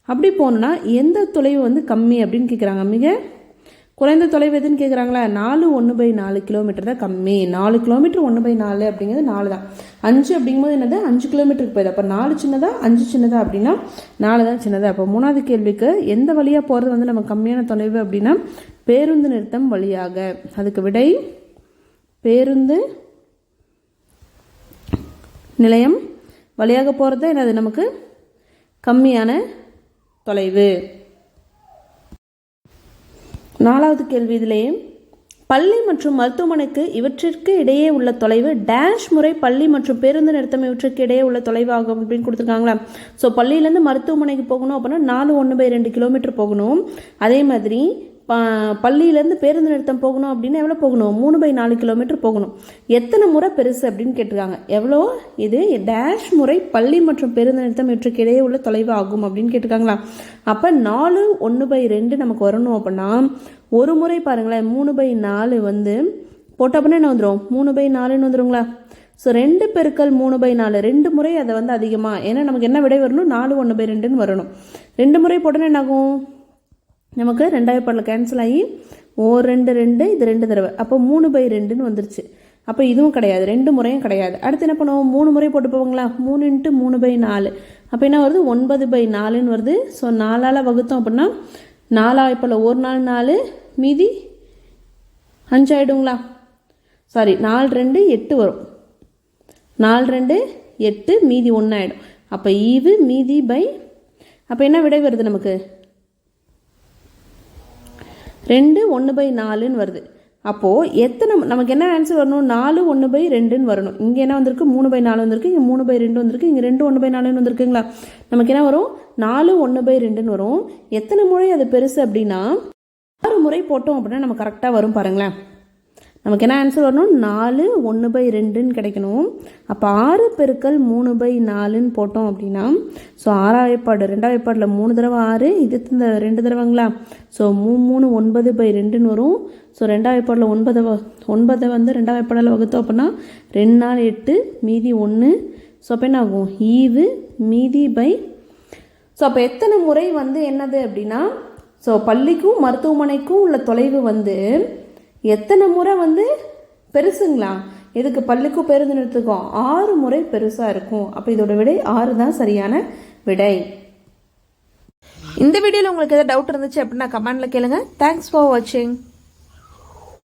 Speaker 1: அப்படி போகணுன்னா எந்த தொலைவு வந்து கம்மி அப்படின்னு கேட்குறாங்க. மிக குறைந்த தொலைவு எதுன்னு கேட்குறாங்களா. 4 1/4 கிலோமீட்டர் தான் கம்மி. 4 கிலோமீட்டர் 1/4 அப்படிங்கிறது 4 தான். 5 அப்படிங்கும்போது என்னது, 5 கிலோமீட்டருக்கு போயிடுது. அப்போ 4 சின்னதா 5 சின்னதா அப்படின்னா 4 தான் சின்னதா. அப்போ மூணாவது கேள்விக்கு எந்த வழியாக போகிறது வந்து நம்ம கம்மியான தொலைவு அப்படின்னா பேருந்து நிறுத்தம் வழியாக. அதுக்கு விடை பேருந்து நிலையம் வழியாக போகிறது என்னது, நமக்கு கம்மியான தொலைவு. நாலாவது கேள்வி, இதிலேயே பள்ளி மற்றும் மருத்துவமனைக்கு இவற்றிற்கு இடையே உள்ள தொலைவு டேஷ் முறை பள்ளி மற்றும் பேருந்து நிறுத்தம் இவற்றுக்கு இடையே உள்ள தொலைவு ஆகும் அப்படின்னு கொடுத்துருக்காங்களா. ஸோ பள்ளியிலேருந்து மருத்துவமனைக்கு போகணும் அப்படின்னா 4 1/2 கிலோமீட்டர் போகணும். அதே மாதிரி பள்ளியிலேருந்து பேருந்து நிறுத்தம் போகணும் அப்படின்னா எவ்வளோ போகணும், 3/4 கிலோமீட்டர் போகணும். எத்தனை முறை பெருசு அப்படின்னு கேட்டிருக்காங்க. எவ்வளோ, இது டேஷ் முறை பள்ளி மற்றும் பேருந்து நிறுத்தம் இவற்றுக்கு இடையே உள்ள தொலைவு ஆகும் அப்படின்னு கேட்டிருக்காங்களா. அப்போ 4 1/2 நமக்கு வரணும் அப்படின்னா ஒரு முறை பாருங்களேன் 3/4 வந்து போட்ட அப்படின்னா என்ன வந்துடும் 3/4ன்னு வந்துடுங்களா. ஸோ 2 பெருக்கல் 3/4 2 முறை அதை வந்து அதிகமாக, ஏன்னா நமக்கு என்ன விடை வரணும் 4 1/2ன்னு வரணும். 2 முறை போட்டோன்னா என்ன ஆகும், நமக்கு 2வது பாடலில் கேன்சல் ஆகி 2 2 இது 2 தடவை, அப்போ 3/2ன்னு வந்துருச்சு. அப்போ இதுவும் கிடையாது, 2 முறையும் கிடையாது. அடுத்து என்ன பண்ணுவோம் 3 முறை போட்டு போவாங்களா, 3 × 3/4 அப்போ என்ன வருது 9/4ன்னு வருது. ஸோ 4ஆல் வகுத்தோம் அப்படின்னா 4 இப்போ ஒரு நாள் 4 மீதி 5 ஆகிடுங்களா. சாரி 4 2 8 வரும், 4 2 8 மீதி 1 ஆகிடும். அப்போ ஈவு மீதி பை, அப்போ என்ன விடை வருது நமக்கு 2 1/4ன்னு வருது. அப்போது எத்தனை நமக்கு என்ன ஆன்சர் வரணும் 4 1/2ன்னு வரணும். இங்கே என்ன வந்திருக்கு 3/4 வந்திருக்கு, இங்கே 3/2 வந்திருக்கு, இங்கே 2 1/4ன்னு வந்திருக்குங்களா. நமக்கு என்ன வரும் 4 1/2ன்னு வரும். எத்தனை முறை அது பெருசு அப்படின்னா 6 முறை போட்டோம் அப்படின்னா நம்ம கரெக்டாக வரும் பாருங்களேன். நமக்கு என்ன ஆன்சர் வரணும் 4 1/2ன்னு கிடைக்கணும். அப்போ 6 பெருக்கல் 3/4ன்னு போட்டோம் அப்படின்னா, ஸோ 6வது பாடு 2வது பாடில் 3 தடவை 6, இது 2 தடவைங்களா. ஸோ 3 9/2ன்னு வரும். ஸோ 2வது பாடில் 9 வந்து 2வது பாடில் வகுத்தோம் அப்படின்னா 2 4 8 மீதி 1. ஸோ அப்போ என்ன ஆகும் ஈவு மீதி பை. ஸோ அப்போ எத்தனை முறை வந்து என்னது அப்படின்னா, ஸோ பள்ளிக்கும் மருத்துவமனைக்கும் உள்ள தொலைவு வந்து எத்தனை முறை வந்து பெருசுங்களா, எதுக்கு பள்ளிக்கும் பேருந்து நிறுத்துக்கும் 6 முறை பெருசாக இருக்கும். அப்போ இதோட விடை 6 தான் சரியான விடை. இந்த வீடியோவில் உங்களுக்கு எதாவது டவுட் இருந்துச்சு அப்படின்னா கமெண்ட்டில் கேளுங்க. தேங்க்ஸ் ஃபார் வாட்சிங்.